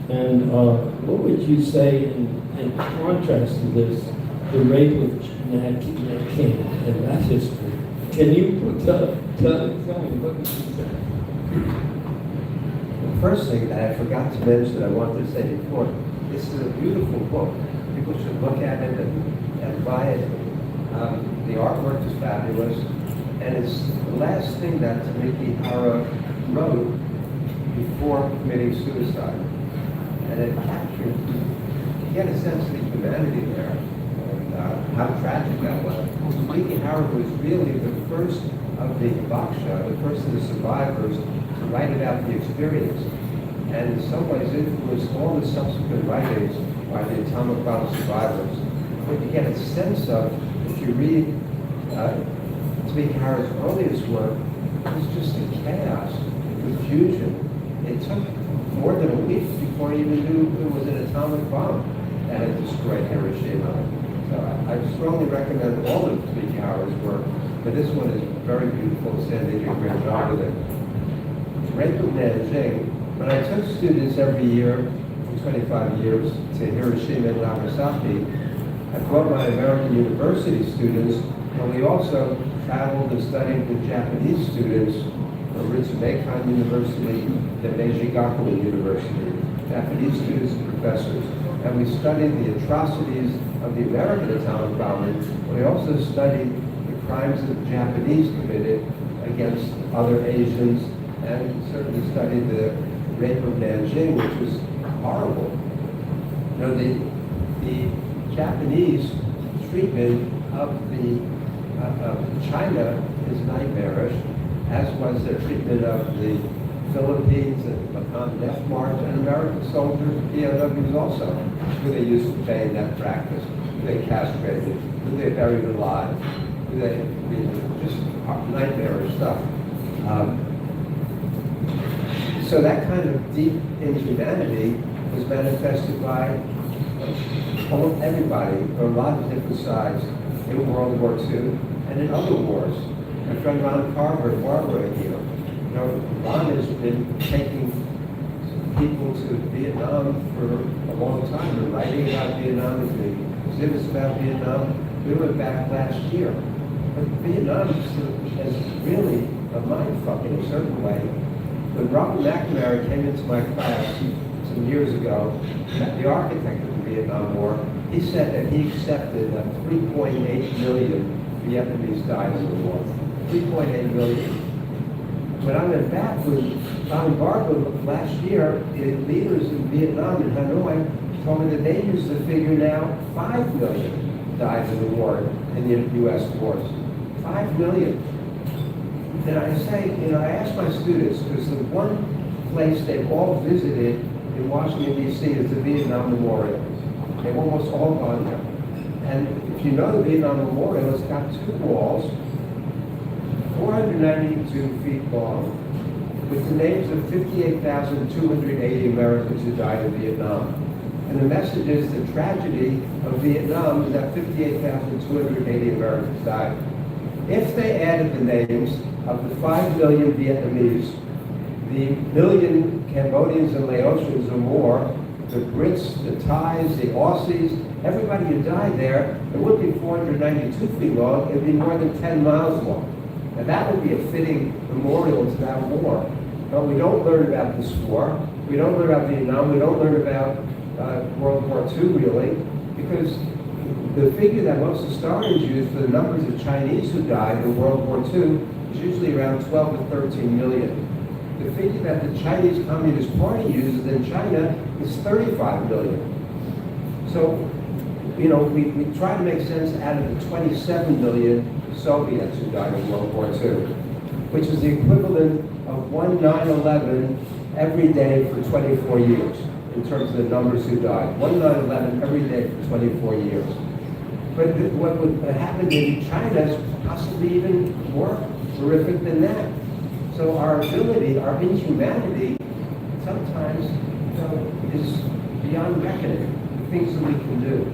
S2: and what would you say in contrast to this, the rape of Nanking and that history? Can you tell me what would you say?
S4: The first thing that I forgot to mention, I wanted to say before, this is a beautiful book. People should look at it and buy it. The artwork is fabulous, and it's the last thing that Tamiki Hara wrote before committing suicide. And it captured, you get a sense of the humanity there, and how tragic that was. Tamiki Hara was really the first of the Baksha, the first of the survivors, to write about the experience, and in some ways influenced all the subsequent writings by the atomic bomb survivors. What you get a sense of, if you read Tamiki Hara's earliest work, it was just a chaos, confusion. It took more than a week before you even knew it was an atomic bomb that had destroyed Hiroshima. So I strongly recommend all of Tamiki Hara's work, but this one is very beautiful. Sandy did a great job with it. Rape of Nanjing, when I took students every year for 25 years to Hiroshima and Nagasaki, I brought my American university students, and we also traveled and studied with Japanese students from Ritsumeikan University, the Meiji Gakuin University, Japanese students and professors. And we studied the atrocities of the American atomic bombing. We also studied the crimes that the Japanese committed against other Asians, and certainly studied the rape of Nanjing, which was horrible. The Japanese treatment of China is nightmarish, as was their treatment of the Philippines and Macon Death March, and American soldiers, POWs also, who they used to pay in that practice, who they castrated, who they buried alive, who they, just nightmarish stuff. So that kind of deep inhumanity was manifested by everybody, or a lot of different sides. in World War II and in other wars. My friend Ron Carver at Barbara here, you know, Ron has been taking people to Vietnam for a long time and writing about Vietnam and the exhibits about Vietnam. We went back last year. But Vietnam is really a mindfuck in a certain way. When Robert McNamara came into my class some years ago, the architect of the Vietnam War, he said that he accepted that 3.8 million Vietnamese died in the war. 3.8 million. When I went back with Tom Barber last year, the leaders in Vietnam and Hanoi told me that they use the figure now 5 million died in the war, in the U.S. wars. 5 million. And I say, you know, I ask my students, because the one place they've all visited in Washington, D.C. is the Vietnam Memorial. They've almost all gone there. And if you know the Vietnam Memorial, it's got two walls, 492 feet long, with the names of 58,280 Americans who died in Vietnam. And the message is the tragedy of Vietnam is that 58,280 Americans died. If they added the names of the 5 million Vietnamese, the million Cambodians and Laotians or more, the Brits, the Thais, the Aussies, everybody who died there, it would be 492 feet long, it would be more than 10 miles long. And that would be a fitting memorial to that war. But we don't learn about this war. We don't learn about Vietnam. We don't learn about World War II, really, because the figure that most historians use for the numbers of Chinese who died in World War II is usually around 12 to 13 million. The figure that the Chinese Communist Party uses in China is 35 million. So, you know, we try to make sense out of the 27 million Soviets who died in World War II, which is the equivalent of one 9/11 every day for 24 years, in terms of the numbers who died. One 9/11 every day for 24 years. But what would happen in China is possibly even more horrific than that. So our ability, our inhumanity, sometimes is beyond reckoning, the things that we can do.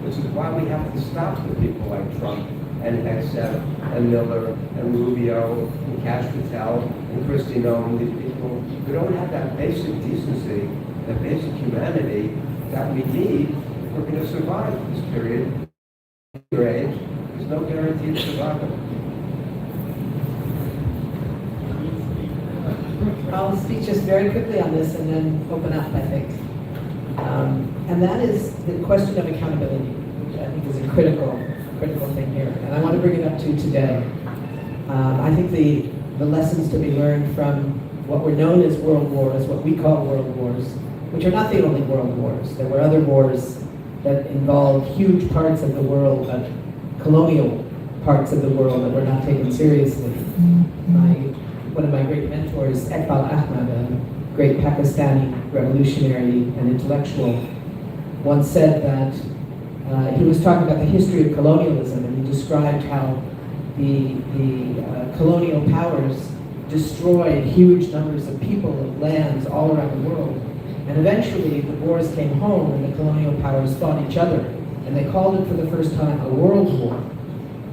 S4: Which is why we have to stop the people like Trump and Except and Miller and Rubio and Kash Patel and Kristi Noem, these people who don't have that basic decency, that basic humanity that we need if we're going to survive this period. Your age, there's no guarantee of survival.
S3: I'll speak just very quickly on this and then open up, I think. And that is the question of accountability, which I think is a critical thing here. And I want to bring it up to today. I think the lessons to be learned from what were known as world wars, what we call world wars, which are not the only world wars. There were other wars that involved huge parts of the world, but colonial parts of the world that were not taken seriously. One of my great mentors, Iqbal Ahmad, a great Pakistani revolutionary and intellectual, once said that he was talking about the history of colonialism, and he described how the colonial powers destroyed huge numbers of people and lands all around the world. And eventually the wars came home and the colonial powers fought each other. And they called it for the first time a world war.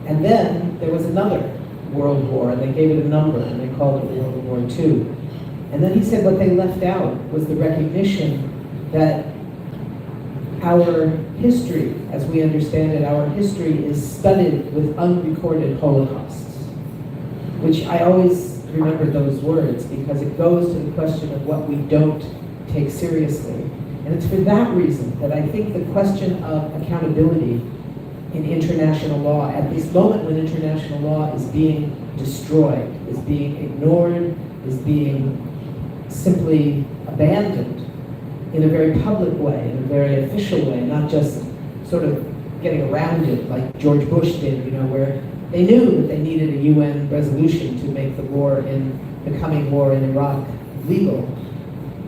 S3: And then there was another world war, and they gave it a number, and they called it World War II. And then he said what they left out was the recognition that our history, as we understand it, our history is studded with unrecorded holocausts, which I always remember those words because it goes to the question of what we don't take seriously. And it's for that reason that I think the question of accountability in international law, at this moment when international law is being destroyed, is being ignored, is being simply abandoned in a very public way, in a very official way, not just sort of getting around it like George Bush did, where they knew that they needed a UN resolution to make the the coming war in Iraq legal.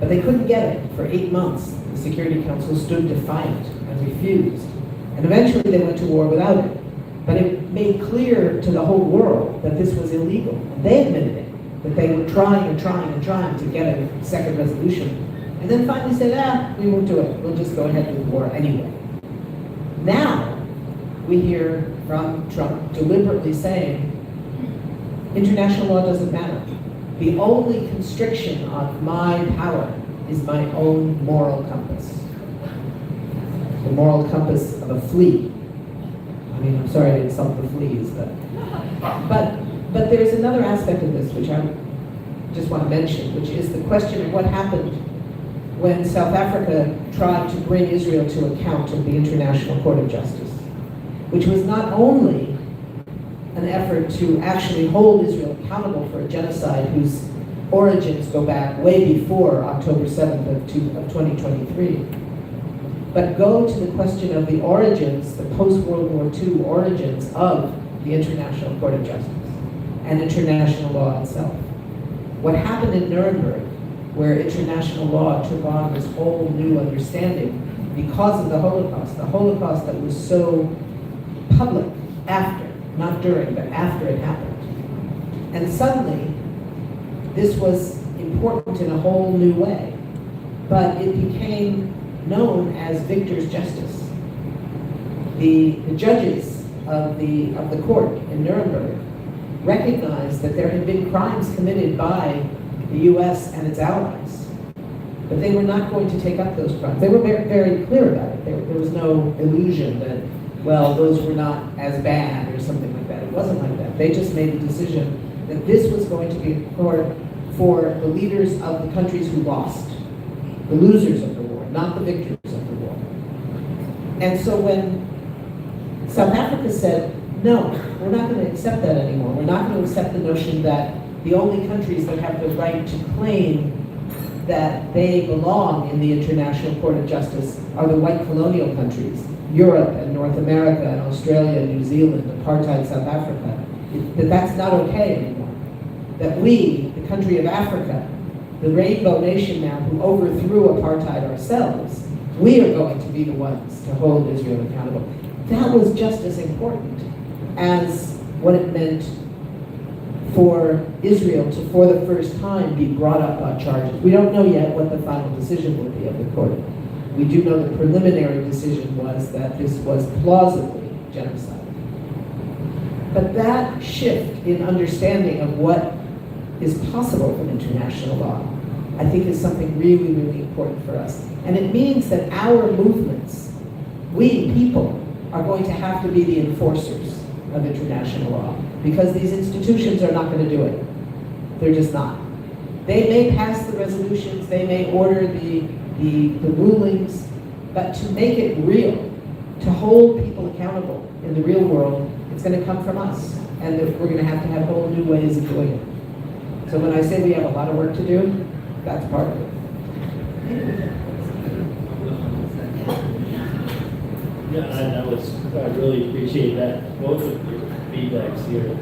S3: But they couldn't get it for 8 months. The Security Council stood defiant and refused. And eventually they went to war without it. But it made clear to the whole world that this was illegal. And they admitted it, that they were trying and trying and trying to get a second resolution. And then finally said, we won't do it. We'll just go ahead with war anyway. Now, we hear from Trump deliberately saying, international law doesn't matter. The only constriction of my power is my own moral compass. The moral compass of a flea. I mean, I'm sorry to insult the fleas, but there's another aspect of this which I just want to mention, which is the question of what happened when South Africa tried to bring Israel to account of the International Court of Justice, which was not only an effort to actually hold Israel accountable for a genocide whose origins go back way before October 7th of 2023, but go to the question of the origins, the post-World War II origins of the International Court of Justice and international law itself. What happened in Nuremberg, where international law took on this whole new understanding because of the Holocaust that was so public after, not during, but after it happened. And suddenly, this was important in a whole new way, but it became known as victor's justice. The judges of the court in Nuremberg recognized that there had been crimes committed by the US and its allies, but they were not going to take up those crimes. They were very, very clear about it. There was no illusion that, well, those were not as bad or something like that. It wasn't like that. They just made the decision that this was going to be a court for the leaders of the countries who lost, the losers of the war, not the victors of the war. And so when South Africa said, no, we're not going to accept that anymore. We're not going to accept the notion that the only countries that have the right to claim that they belong in the International Court of Justice are the white colonial countries, Europe and North America and Australia and New Zealand, apartheid South Africa, that that's not okay anymore. That we, the country of Africa, the rainbow nation now who overthrew apartheid ourselves, we are going to be the ones to hold Israel accountable. That was just as important as what it meant for Israel to, for the first time, be brought up on charges. We don't know yet what the final decision will be of the court. We do know the preliminary decision was that this was plausibly genocide. But that shift in understanding of what is possible from international law, I think is something really, really important for us. And it means that our movements, we people, are going to have to be the enforcers of international law, because these institutions are not going to do it. They're just not. They may pass the resolutions, they may order the rulings, but to make it real, to hold people accountable in the real world, it's going to come from us. And we're going to have whole new ways of doing it. So when I say we have a lot of work to do, that's part of it.
S2: Yeah, I really appreciate that, both of your feedbacks here.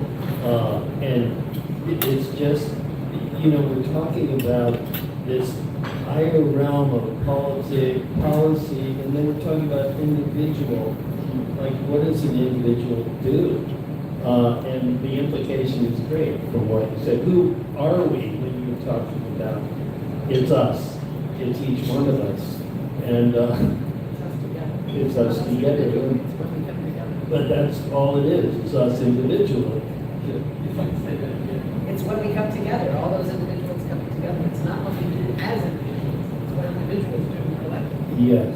S2: And it's just, we're talking about this higher realm of policy, and then we're talking about individual. Like, what does an individual do? And the implication is great from what you said. Who are we when you're talking about it's us, it's each one of us, and it's us together. But that's all it is. It's us individually.
S3: It's when we come together, all those individuals coming together. It's not what we do as individuals, it's what individuals do collectively.
S2: Yes.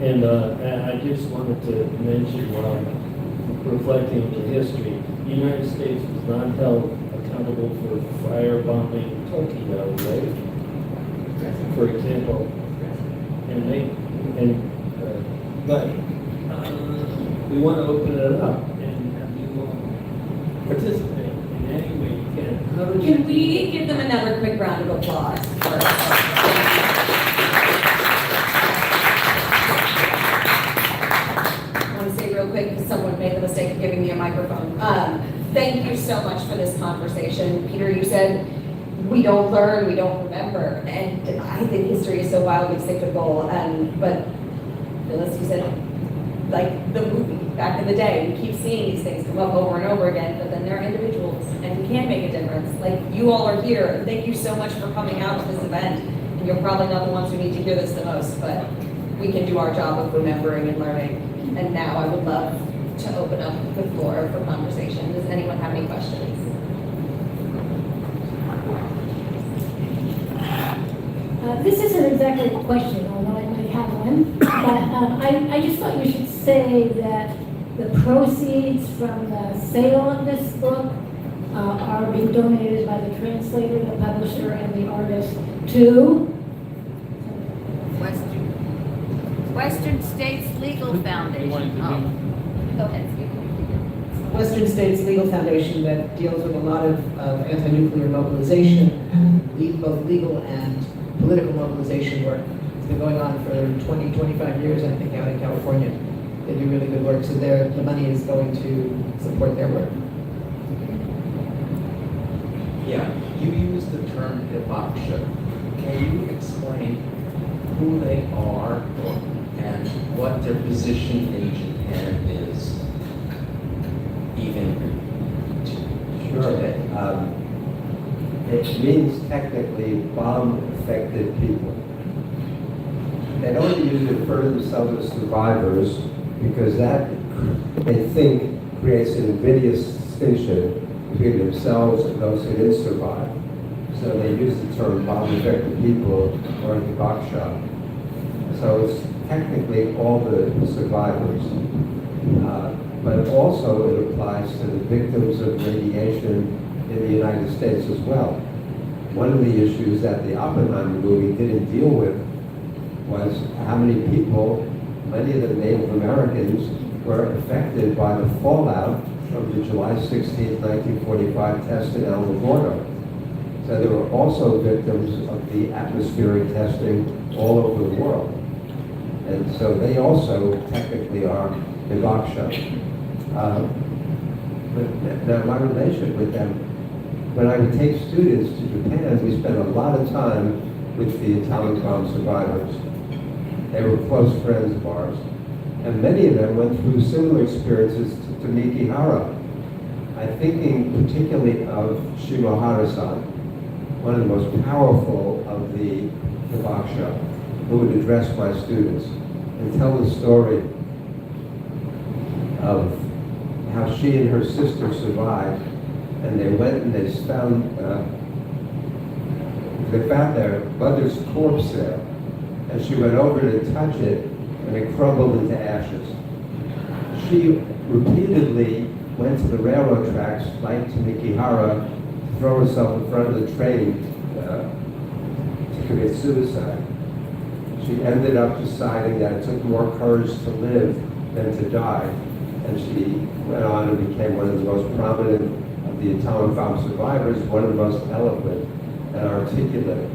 S2: And I just wanted to mention while reflecting on the history, the United States was not held accountable for firebombing Tokyo, right? For example. But we want to open it up and have you all participate in any way you can.
S1: Can we give them another quick round of applause? I want to say real quick, because someone made the mistake of giving me a microphone. Thank you so much for this conversation. Peter, you said we don't learn, we don't remember, and I think history is so wildly cyclical. But Phyllis, you said, like the movie back in the day, we keep seeing these things come up over and over again, but then they're individuals and we can make a difference. Like, you all are here. Thank you so much for coming out to this event. And you're probably not the ones who need to hear this the most, but we can do our job of remembering and learning. And now I would love to open up the floor for conversation. Does anyone have any questions?
S5: This isn't exactly a question, although I might have one, but I just thought you should say that the proceeds from the sale of this book are being donated by the translator, the publisher, and the artist to
S6: Western States Legal Foundation.
S1: Go ahead, Steve.
S3: Western States Legal Foundation that deals with a lot of anti-nuclear mobilization, both legal and political mobilization work. It's been going on for 20, 25 years, I think, out in California. They do really good work, so the money is going to support their work.
S7: Yeah, you use the term hibakusha. Can you explain who they are and what their position in Japan is, even today?
S4: It means technically bomb-affected people. They don't usually refer to themselves as survivors because that, they think, creates an invidious distinction between themselves and those who didn't survive. So they use the term bomb-affected people or hibakusha. So it's technically all the survivors. But also it applies to the victims of radiation in the United States as well. One of the issues that the Oppenheimer movie didn't deal with was how many people, many of them Native Americans, were affected by the fallout from the July 16, 1945 test in Alamogordo. So there were also victims of the atmospheric testing all over the world. And so they also technically are hibakusha. But now my relationship with them, when I would take students to Japan, we spent a lot of time with the atomic bomb survivors. They were close friends of ours. And many of them went through similar experiences to Tamiki Hara. I'm thinking particularly of Shimohara-san, one of the most powerful of the hibakusha, who would address my students and tell the story of how she and her sister survived. And they went and they found their mother's corpse there. And she went over to touch it, and it crumbled into ashes. She repeatedly went to the railroad tracks, like Tamiki Hara, to throw herself in front of the train to commit suicide. She ended up deciding that it took more courage to live than to die. And she went on and became one of the most prominent of the atomic bomb survivors, one of the most eloquent and articulate.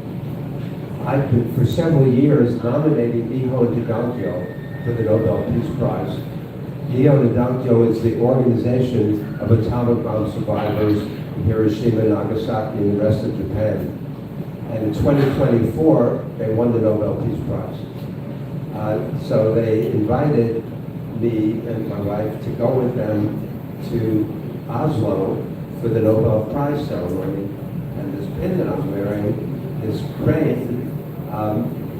S4: I've been, for several years, nominating Miho Nidankyo for the Nobel Peace Prize. Miho Nidankyo is the organization of atomic bomb survivors in Hiroshima, Nagasaki, and the rest of Japan. And in 2024, they won the Nobel Peace Prize. So they invited me and my wife to go with them to Oslo for the Nobel Prize ceremony. And this pin that I'm wearing, this crane,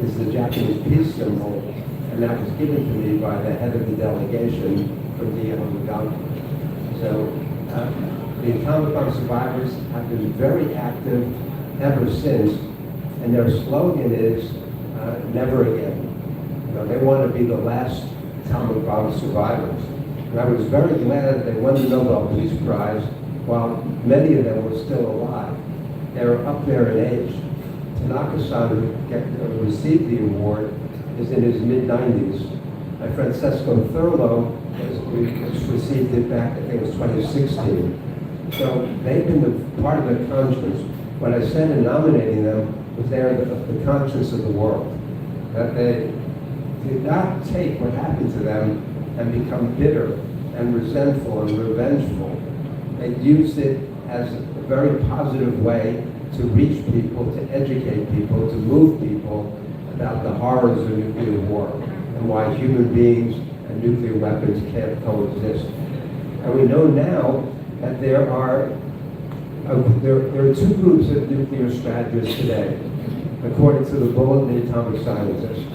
S4: is the Japanese peace symbol, and that was given to me by the head of the delegation from the Nidankyo. So the atomic bomb survivors have been very active ever since, and their slogan is never again. You know, they want to be the last atomic bomb survivors. And I was very glad that they won the Nobel Peace Prize while many of them were still alive. They were up there in age. Tanaka-san, who received the award, is in his mid-90s. My friend Francesco Thurlow has received it back, I think it was 2016. So they've been the part of the conscience. What I said in nominating them was they're the conscience of the world. That they did not take what happened to them and become bitter and resentful and revengeful. They used it as a very positive way to reach people, to educate people, to move people about the horrors of nuclear war and why human beings and nuclear weapons can't coexist. And we know now that there are two groups of nuclear strategists today, according to the Bulletin of the Atomic Scientists.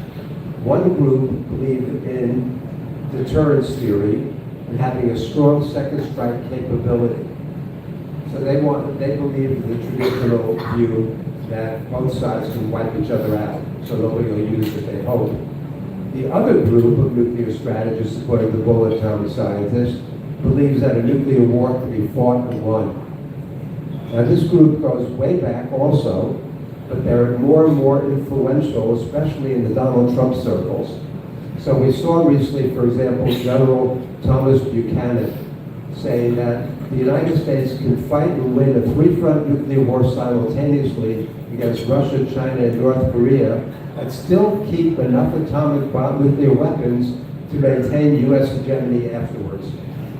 S4: One group believed in deterrence theory, and having a strong second strike capability. So they believe in the traditional view that both sides can wipe each other out, so nobody will use it, they hope. The other group of nuclear strategists, according to bullet atomic scientists, believes that a nuclear war can be fought and won. Now this group goes way back also, but they're more and more influential, especially in the Donald Trump circles. So we saw recently, for example, General Thomas Buchanan saying that the United States can fight and win a three-front nuclear war simultaneously against Russia, China, and North Korea, and still keep enough atomic bomb nuclear weapons to maintain U.S. hegemony afterwards.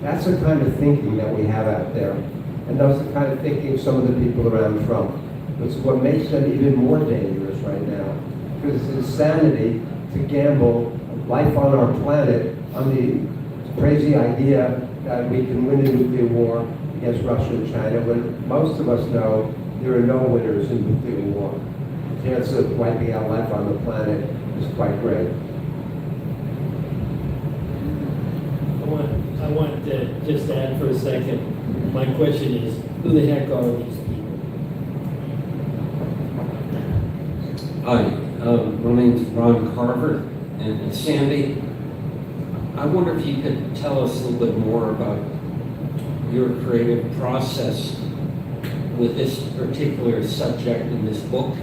S4: That's the kind of thinking that we have out there. And that's the kind of thinking of some of the people around Trump. Which is what makes them even more dangerous right now. Because it's insanity to gamble life on our planet on the crazy idea that we can win a nuclear war against Russia and China, when most of us know there are no winners in nuclear war. The chance of wiping out life on the planet is quite great.
S2: I want to just add for a second. My question is, who the heck are these people?
S8: Hi, my name's Ron Carver, and Sandy, I wonder if you could tell us a little bit more about your creative process with this particular subject in this book,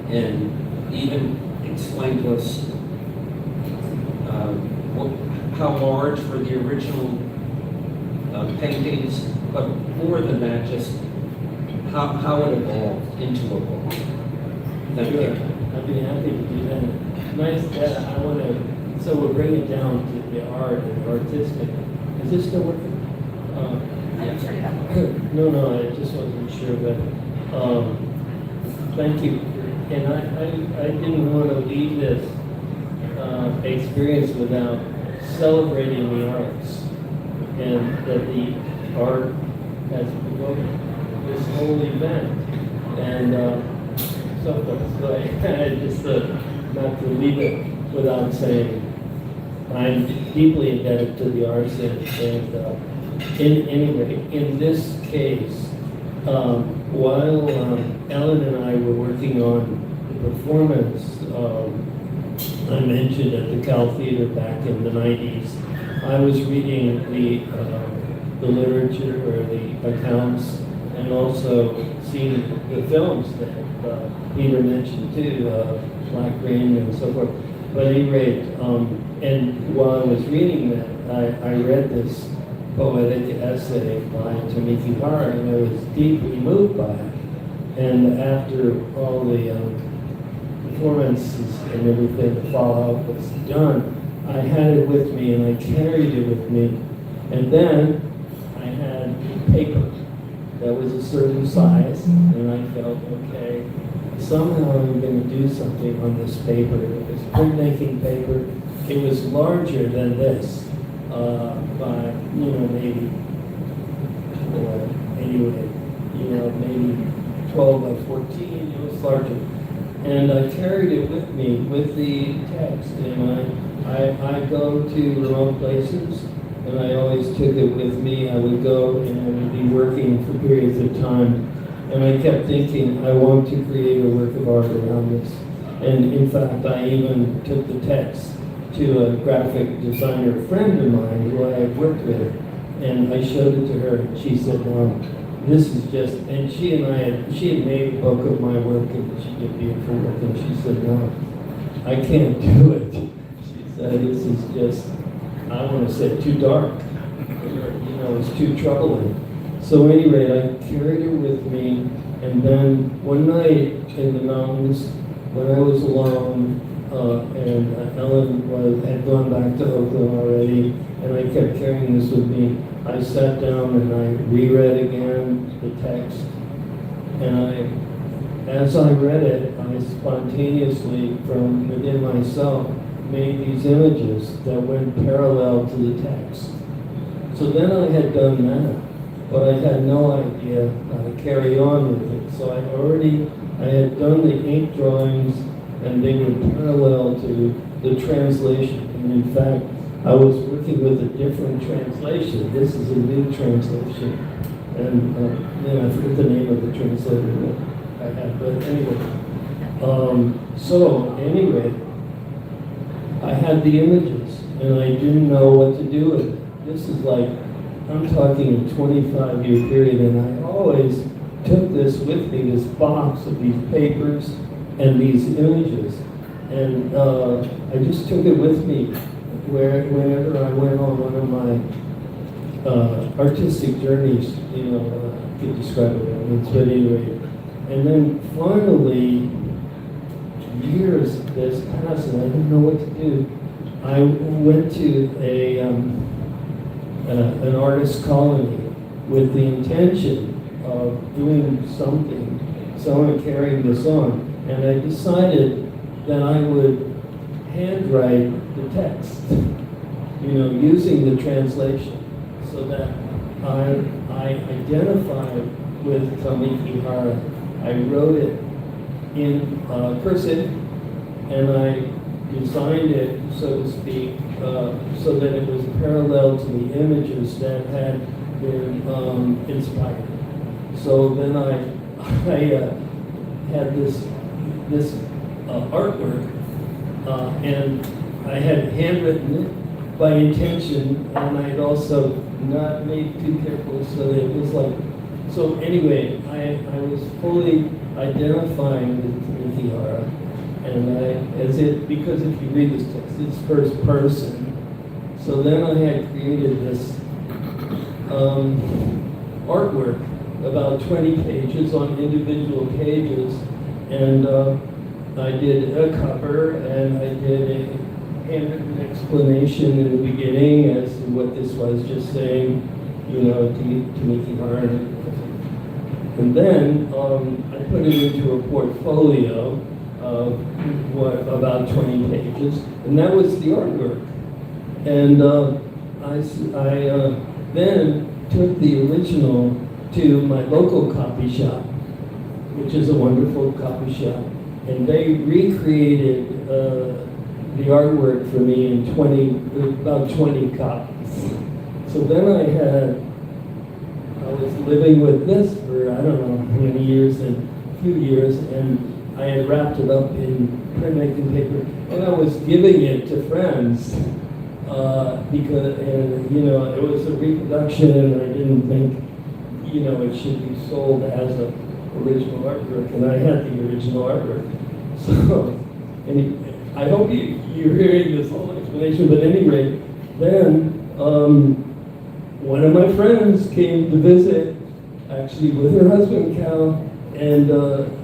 S8: and even explain to us how large were the original paintings, but more than that, just how it evolved into a book. Thank
S2: Sure.
S8: you.
S2: I'd be happy to do that. Nice, I want to, so we'll bring it down to the art and artistic. Is this still working? No, I just wasn't sure, but thank you. And I didn't want to leave this experience without celebrating the arts, and that the art has provoked this whole event. And so I just not to leave it without saying I'm deeply indebted to the arts, and anyway, in this case, while Ellen and I were working on the performance I mentioned at the Cal Theater back in the 90s, I was reading the literature or the accounts, and also seeing the films that Peter mentioned too, Black Rain and so forth. But at any rate, and while I was reading that, I read this poetic essay by Tamiki Hara, and I was deeply moved by it. And after all the performances and everything, the fallout was done, I had it with me and I carried it with me. And then I had paper that was a certain size, and I felt, okay, somehow I'm going to do something on this paper. It was printmaking paper. It was larger than this, by, maybe, maybe 12 by 14, it was larger. And I carried it with me, with the text, and I go to remote places, and I always took it with me. I would go and I would be working for periods of time, and I kept thinking, I want to create a work of art around this. And in fact, I even took the text to a graphic designer friend of mine who I had worked with, and I showed it to her, and she said, "Wow, this is just," and she had made a book of my work, and she did beautiful work, and she said, "No, I can't do it." She said, "This is just," I want to say, too dark. It's too troubling. So anyway, I carried it with me, and then one night in the mountains, when I was alone, and Ellen had gone back to Oakland already, and I kept carrying this with me, I sat down and I reread again the text, and as I read it, I spontaneously, from within myself, made these images that went parallel to the text. So then I had done that, but I had no idea how to carry on with it. So I had done the ink drawings, and they were parallel to the translation. And in fact, I was working with a different translation. This is a new translation. And then I forget the name of the translator that I had, but anyway. So anyway, I had the images and I didn't know what to do with it. This is like, I'm talking a 25-year period, and I always took this with me, this box of these papers and these images. And I just took it with me whenever I went on one of my artistic journeys, you know, I could describe it as, but anyway. And then finally, years this passed and I didn't know what to do. I went to an artist colony with the intention of doing something, someone carrying this on, and I decided that I would handwrite the text, you know, using the translation, so that I identified with Tamiki Hara. I wrote it in cursive, and I designed it, so to speak, so that it was parallel to the images that had been inspired. So then I had this artwork, and I had handwritten it by intention, and I'd also not made too careful, so it was like, so anyway, I was fully identifying with Tamiki Hara, and because if you read this text, it's first person. So then I had created this artwork, about 20 pages on individual pages, and I did a cover, and I did a handwritten explanation in the beginning as to what this was, just saying, you know, Tamiki Hara. And then I put it into a portfolio of about 20 pages, and that was the artwork. And I then took the original to my local copy shop, which is a wonderful copy shop, and they recreated the artwork for me in about 20 copies. So then I was living with this for I don't know how many years, and a few years, and I had wrapped it up in printmaking paper, and I was giving it to friends because, and you know, it was a reproduction, and I didn't think, you know, it should be sold as an original artwork, and I had the original artwork. So, and I hope you're hearing this whole explanation, but anyway, then one of my friends came to visit, actually with her husband, Cal, and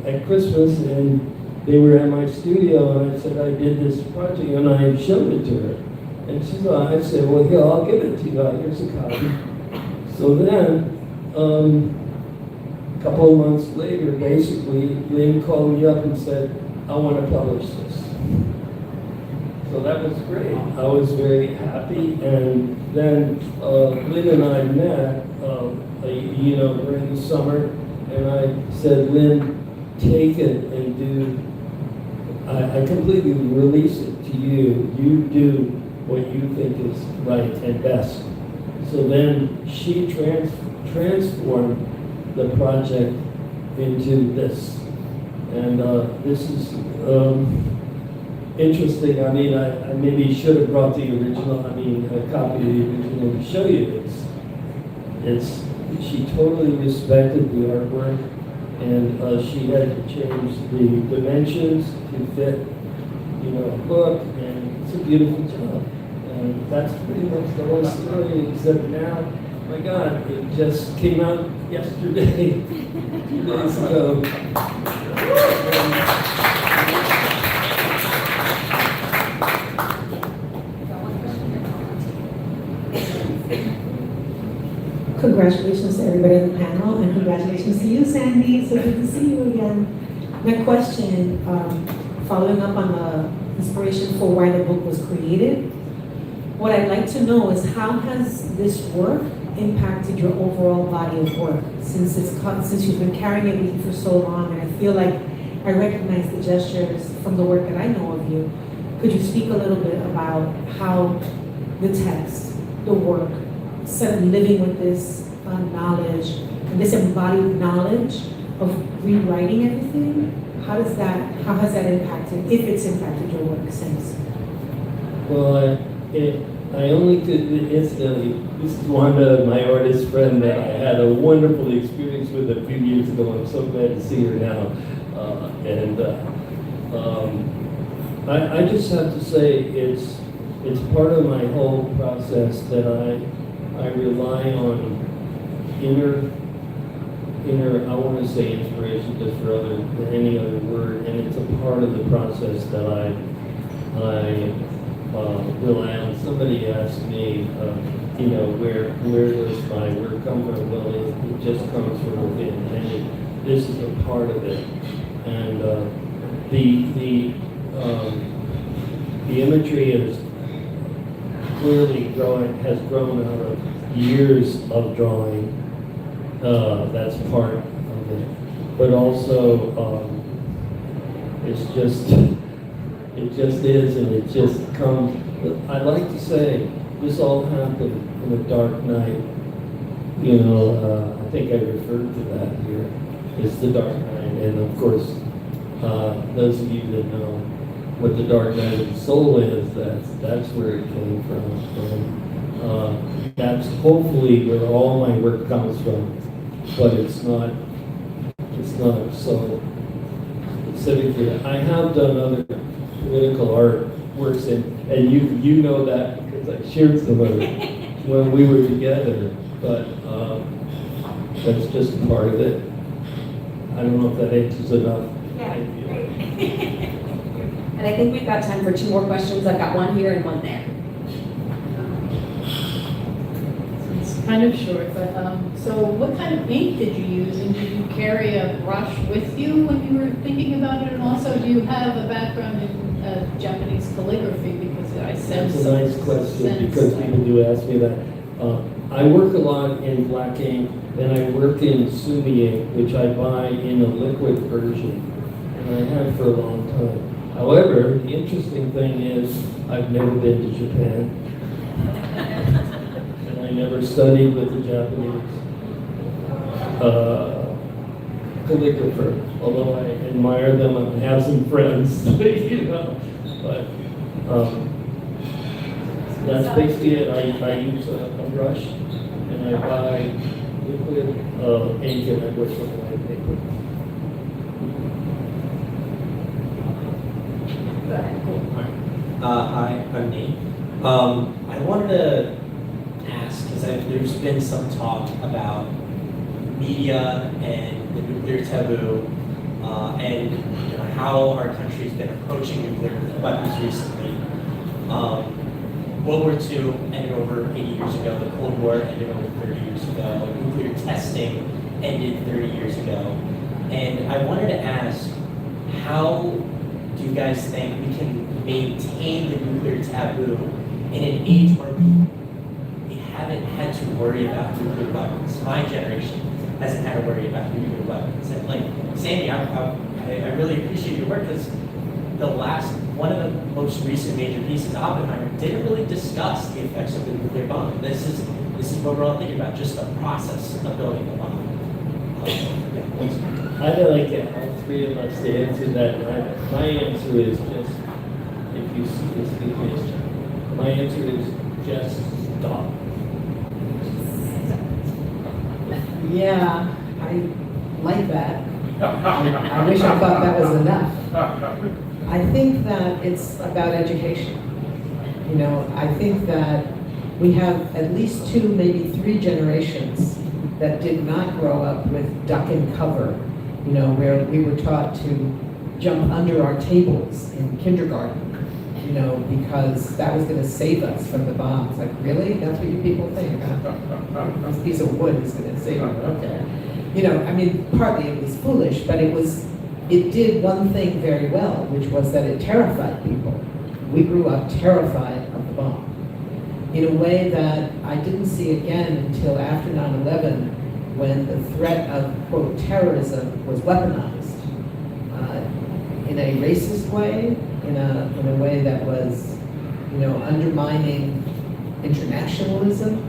S2: at Christmas, and they were at my studio, and I said I did this project, and I showed it to her. And she said, I said, well, here, I'll give it to you, here's a copy. So then, a couple of months later, basically, Lynn called me up and said, I want to publish this. So that was great. I was very happy, and then Lynn and I met, you know, during the summer, and I said, Lynn, take it and do, I completely release it to you. You do what you think is right and best. So then she transformed the project into this. And this is interesting. I mean, I maybe should have brought the original, a copy of the original to show you. She totally respected the artwork, and she had to change the dimensions to fit, you know, a book, and it's a beautiful job. And that's pretty much the whole story, except now, my God, it just came out yesterday, 2 days ago.
S3: Congratulations to everybody on the panel, and congratulations to you, Sandy. So good to see you again. My question, following up on the inspiration for why the book was created, what I'd like to know is how has this work impacted your overall body of work since you've been carrying it with you for so long? And I feel like I recognize the gestures from the work that I know of you. Could you speak a little bit about how the text, the work, sort of living with this knowledge, and this embodied knowledge of rewriting everything? How has that impacted, if it's impacted your work since?
S2: Well, I only could instantly, this is Wanda, my artist friend that I had a wonderful experience with a few years ago. I'm so glad to see her now. I just have to say it's part of my whole process that I rely on inner, I want to say inspiration just for any other word, and it's a part of the process that I rely on. Somebody asked me, where does my work come from? Well, it just comes from within, and this is a part of it. And the imagery is clearly has grown out of years of drawing. That's part of it, but also it just is, and it just comes. I like to say this all happened in a dark night. I think I referred to that here. It's the dark night, and of course, those of you that know what the dark night of the soul is, that's where it came from. And that's hopefully where all my work comes from, but it's not so specifically. I have done other political art works, and you know that because I shared some of it when we were together, but that's just part of it. I don't know if that answers enough.
S1: Yeah. And I think we've got time for 2 more questions. I've got one here and one there.
S6: It's kind of short, but so what kind of ink did you use, and did you carry a brush with you when you were thinking about it? And also, do you have a background in Japanese calligraphy? Because I sense
S2: That's a nice question because people do ask me that. I work a lot in black ink, and I work in sumi ink, which I buy in a liquid version, and I have for a long time. However, the interesting thing is I've never been to Japan, and I never studied with the Japanese calligrapher, although I admire them and have some friends, but that's basically it. I use a brush, and I buy liquid ink, and I work with white paper.
S9: Hi, I'm Nate. I wanted to ask, because there's been some talk about media and the nuclear taboo, and how our country's been approaching nuclear weapons recently. World War II ended over 80 years ago. The Cold War ended over 30 years ago. Nuclear testing ended 30 years ago. And I wanted to ask, how do you guys think we can maintain the nuclear taboo in an age where we haven't had to worry about nuclear weapons? My generation hasn't had to worry about nuclear weapons. And like, Sandy, I really appreciate your work, because one of the most recent major pieces, Oppenheimer, didn't really discuss the effects of the nuclear bomb. This is what we're all thinking about, just the process of building the bomb.
S2: I'd like all 3 of us to answer that. My answer is just, if you see this video, my answer is just stop.
S3: Yeah, I like that. I wish I thought that was enough. I think that it's about education. I think that we have at least 2, maybe 3 generations that did not grow up with duck and cover, where we were taught to jump under our tables in kindergarten, because that was going to save us from the bombs. Like, really? That's what you people think, huh? This piece of wood is going to save you. Okay. Partly it was foolish, but it did one thing very well, which was that it terrified people. We grew up terrified of the bomb in a way that I didn't see again until after 9/11, when the threat of, quote, terrorism was weaponized in a racist way, in a way that was, undermining internationalism,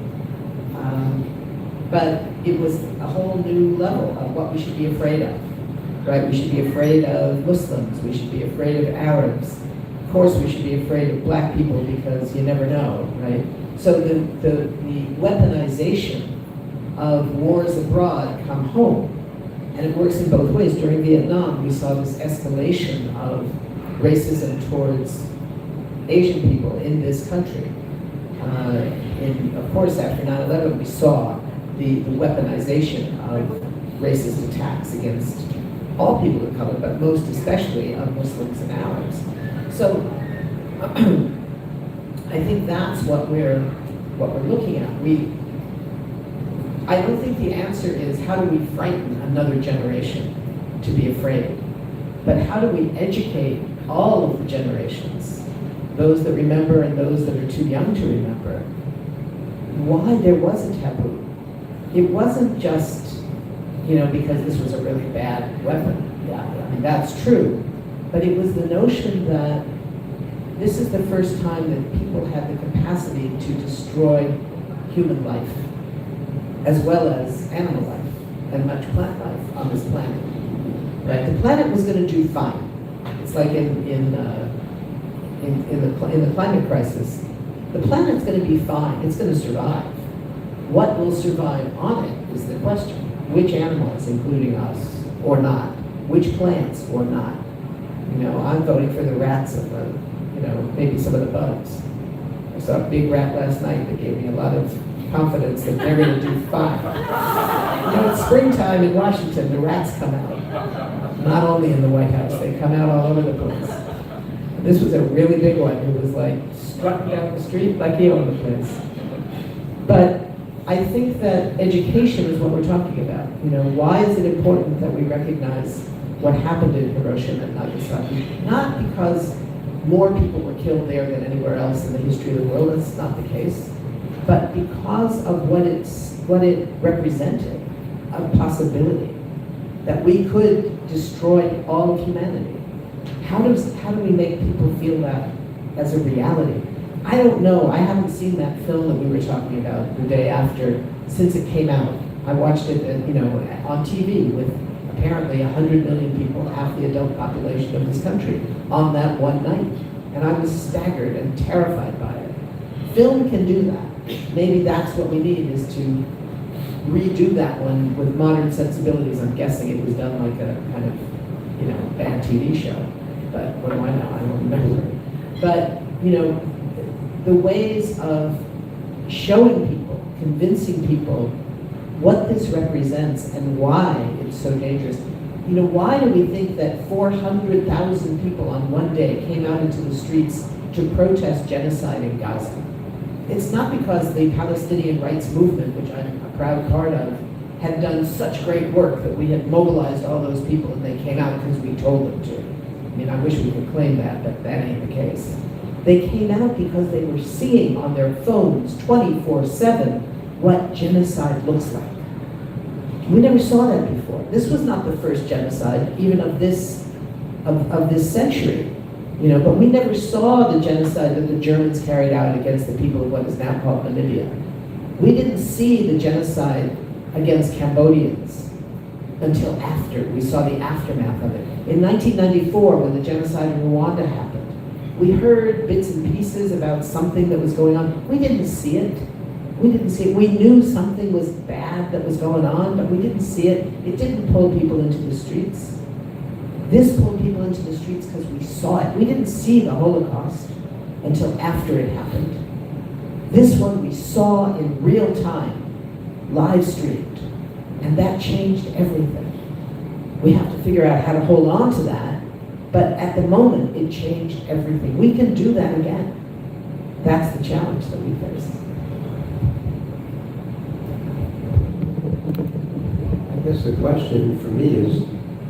S3: but it was a whole new level of what we should be afraid of, right? We should be afraid of Muslims, we should be afraid of Arabs. Of course, we should be afraid of black people because you never know, right? So the weaponization of wars abroad come home, and it works in both ways. During Vietnam, we saw this escalation of racism towards Asian people in this country. Of course, after 9/11, we saw the weaponization of racist attacks against all people of color, but most especially of Muslims and Arabs. So I think that's what we're looking at. I don't think the answer is how do we frighten another generation to be afraid, but how do we educate all of the generations, those that remember and those that are too young to remember, why there was a taboo. It wasn't just, because this was a really bad weapon. Yeah, I mean, that's true. But it was the notion that this is the first time that people had the capacity to destroy human life, as well as animal life and much plant life on this planet. Right? The planet was going to do fine. It's like in the climate crisis, the planet's going to be fine. It's going to survive. What will survive on it is the question. Which animals, including us, or not? Which plants, or not? I'm voting for the rats and maybe some of the bugs. I saw a big rat last night that gave me a lot of confidence that they're going to do fine. It's springtime in Washington, the rats come out. Not only in the White House, they come out all over the place. This was a really big one who was like strutting down the street like he owned the place. But I think that education is what we're talking about. Why is it important that we recognize what happened in Hiroshima and Nagasaki? Not because more people were killed there than anywhere else in the history of the world, that's not the case, but because of what it represented, a possibility that we could destroy all of humanity. How do we make people feel that as a reality? I don't know. I haven't seen that film that we were talking about the day after since it came out. I watched it, on TV with apparently 100 million people, half the adult population of this country, on that one night. And I was staggered and terrified by it. Film can do that. Maybe that's what we need, is to redo that one with modern sensibilities. I'm guessing it was done like a kind of, bad TV show. But what do I know? I don't remember. But, the ways of showing people, convincing people what this represents and why it's so dangerous. Why do we think that 400,000 people on one day came out into the streets to protest genocide in Gaza? It's not because the Palestinian rights movement, which I'm a proud part of, had done such great work that we had mobilized all those people and they came out because we told them to. I wish we could claim that, but that ain't the case. They came out because they were seeing on their phones 24/7 what genocide looks like. We never saw that before. This was not the first genocide, even of this century. But we never saw the genocide that the Germans carried out against the people of what is now called Namibia. We didn't see the genocide against Cambodians until after. We saw the aftermath of it. In 1994, when the genocide in Rwanda happened, we heard bits and pieces about something that was going on. We didn't see it. We didn't see it. We knew something was bad that was going on, but we didn't see it. It didn't pull people into the streets. This pulled people into the streets because we saw it. We didn't see the Holocaust until after it happened. This one we saw in real time, live streamed, and that changed everything. We have to figure out how to hold on to that, but at the moment, it changed everything. We can do that again. That's the challenge that we face.
S4: I guess the question for me is,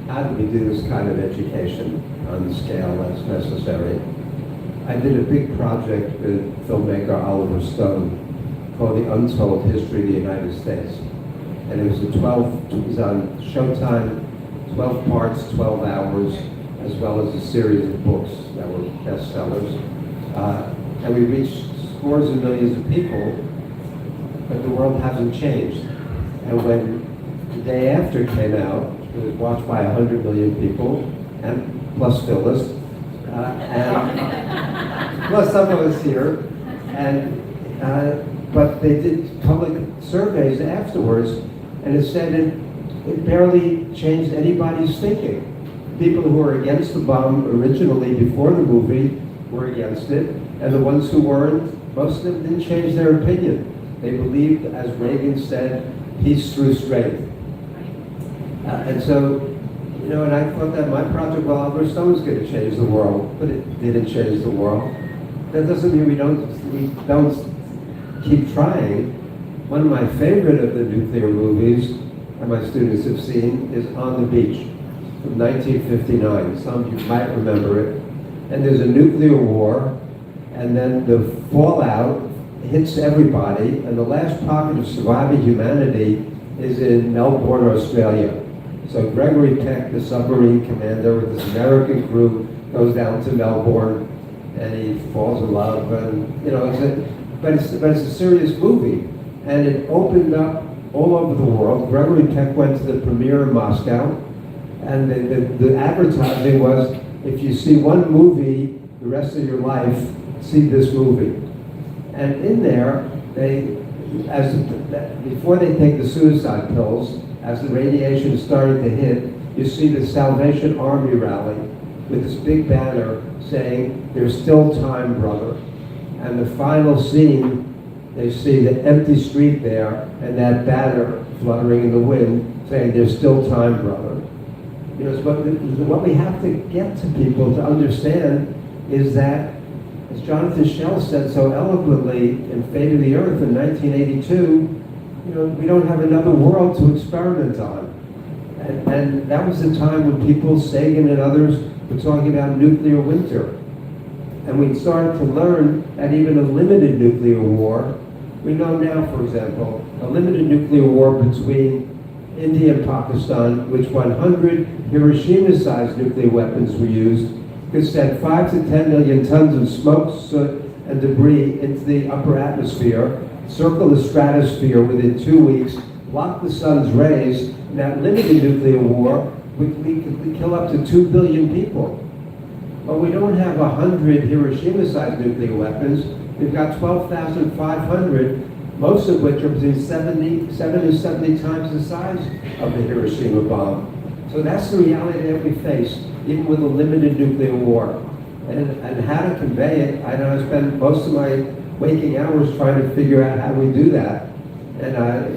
S4: how do we do this kind of education on the scale that's necessary? I did a big project with filmmaker Oliver Stone called The Untold History of the United States. And it was it was on Showtime, 12 parts, 12 hours, as well as a series of books that were bestsellers. And we reached scores of millions of people, but the world hasn't changed. And when the day after came out, it was watched by 100 million people, and plus Phyllis, and plus some of us here, and but they did public surveys afterwards, and it said it barely changed anybody's thinking. People who were against the bomb originally before the movie were against it, and the ones who weren't, most of them didn't change their opinion. They believed, as Reagan said, peace through strength. And so, you know, and I thought that my project, well, Oliver Stone's going to change the world, but it didn't change the world. That doesn't mean we don't keep trying. One of my favorite of the nuclear movies, and my students have seen, is On the Beach from 1959. Some of you might remember it. And there's a nuclear war, and then the fallout hits everybody, and the last pocket of surviving humanity is in Melbourne, Australia. So Gregory Peck, the submarine commander with his American crew, goes down to Melbourne, and he falls in love, and you know, it's a serious movie, and it opened up all over the world. Gregory Peck went to the premiere in Moscow, and the advertising was, if you see one movie the rest of your life, see this movie. And in there, before they take the suicide pills, as the radiation started to hit, you see the Salvation Army rally with this big banner saying, "There's still time, brother." And the final scene, they see the empty street there and that banner fluttering in the wind saying, "There's still time, brother." You know, what we have to get to people to understand is that, as Jonathan Shell said so eloquently in Fate of the Earth in 1982, you know, we don't have another world to experiment on. And that was the time when people, Sagan and others, were talking about nuclear winter. And we started to learn that even a limited nuclear war, we know now, for example, a limited nuclear war between India and Pakistan, which 100 Hiroshima-sized nuclear weapons were used, could send 5 to 10 million tons of smoke, soot, and debris into the upper atmosphere, circle the stratosphere within 2 weeks, block the sun's rays. In that limited nuclear war, we could kill up to 2 billion people. But we don't have 100 Hiroshima-sized nuclear weapons. We've got 12,500, most of which are between 70 to 70 times the size of the Hiroshima bomb. So that's the reality that we face, even with a limited nuclear war. And how to convey it, I know I spend most of my waking hours trying to figure out how we do that. And I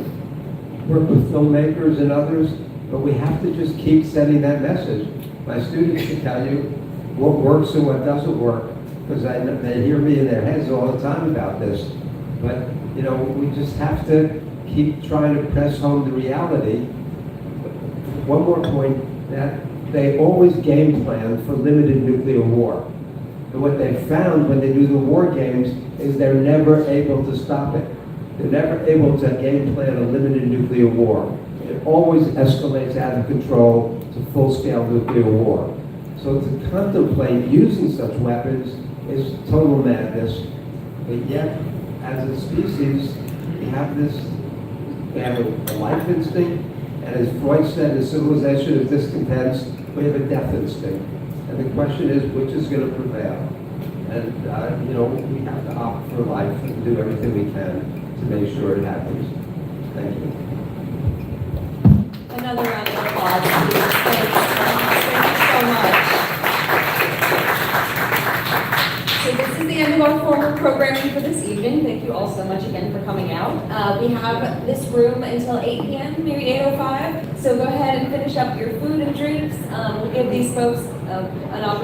S4: work with filmmakers and others, but we have to just keep sending that message. My students can tell you what works and what doesn't work, because they hear me in their heads all the time about this. But, you know, we just have to keep trying to press home the reality. One more point, that they always game plan for limited nuclear war. And what they found when they do the war games is they're never able to stop it. They're never able to game plan a limited nuclear war. It always escalates out of control to full-scale nuclear war. So to contemplate using such weapons is total madness. But yet, as a species, we have a life instinct, and as Freud said, a civilization of discontents, we have a death instinct. And the question is, which is going to prevail? And, you know, we have to opt for life and do everything we can to make sure it happens. Thank you.
S1: Another round of applause. Thank you so much. So this is the end of our formal programming for this evening. Thank you all so much again for coming out. We have this room until 8 p.m., maybe 8:05. So go ahead and finish up your food and drinks. We'll give these folks an opportunity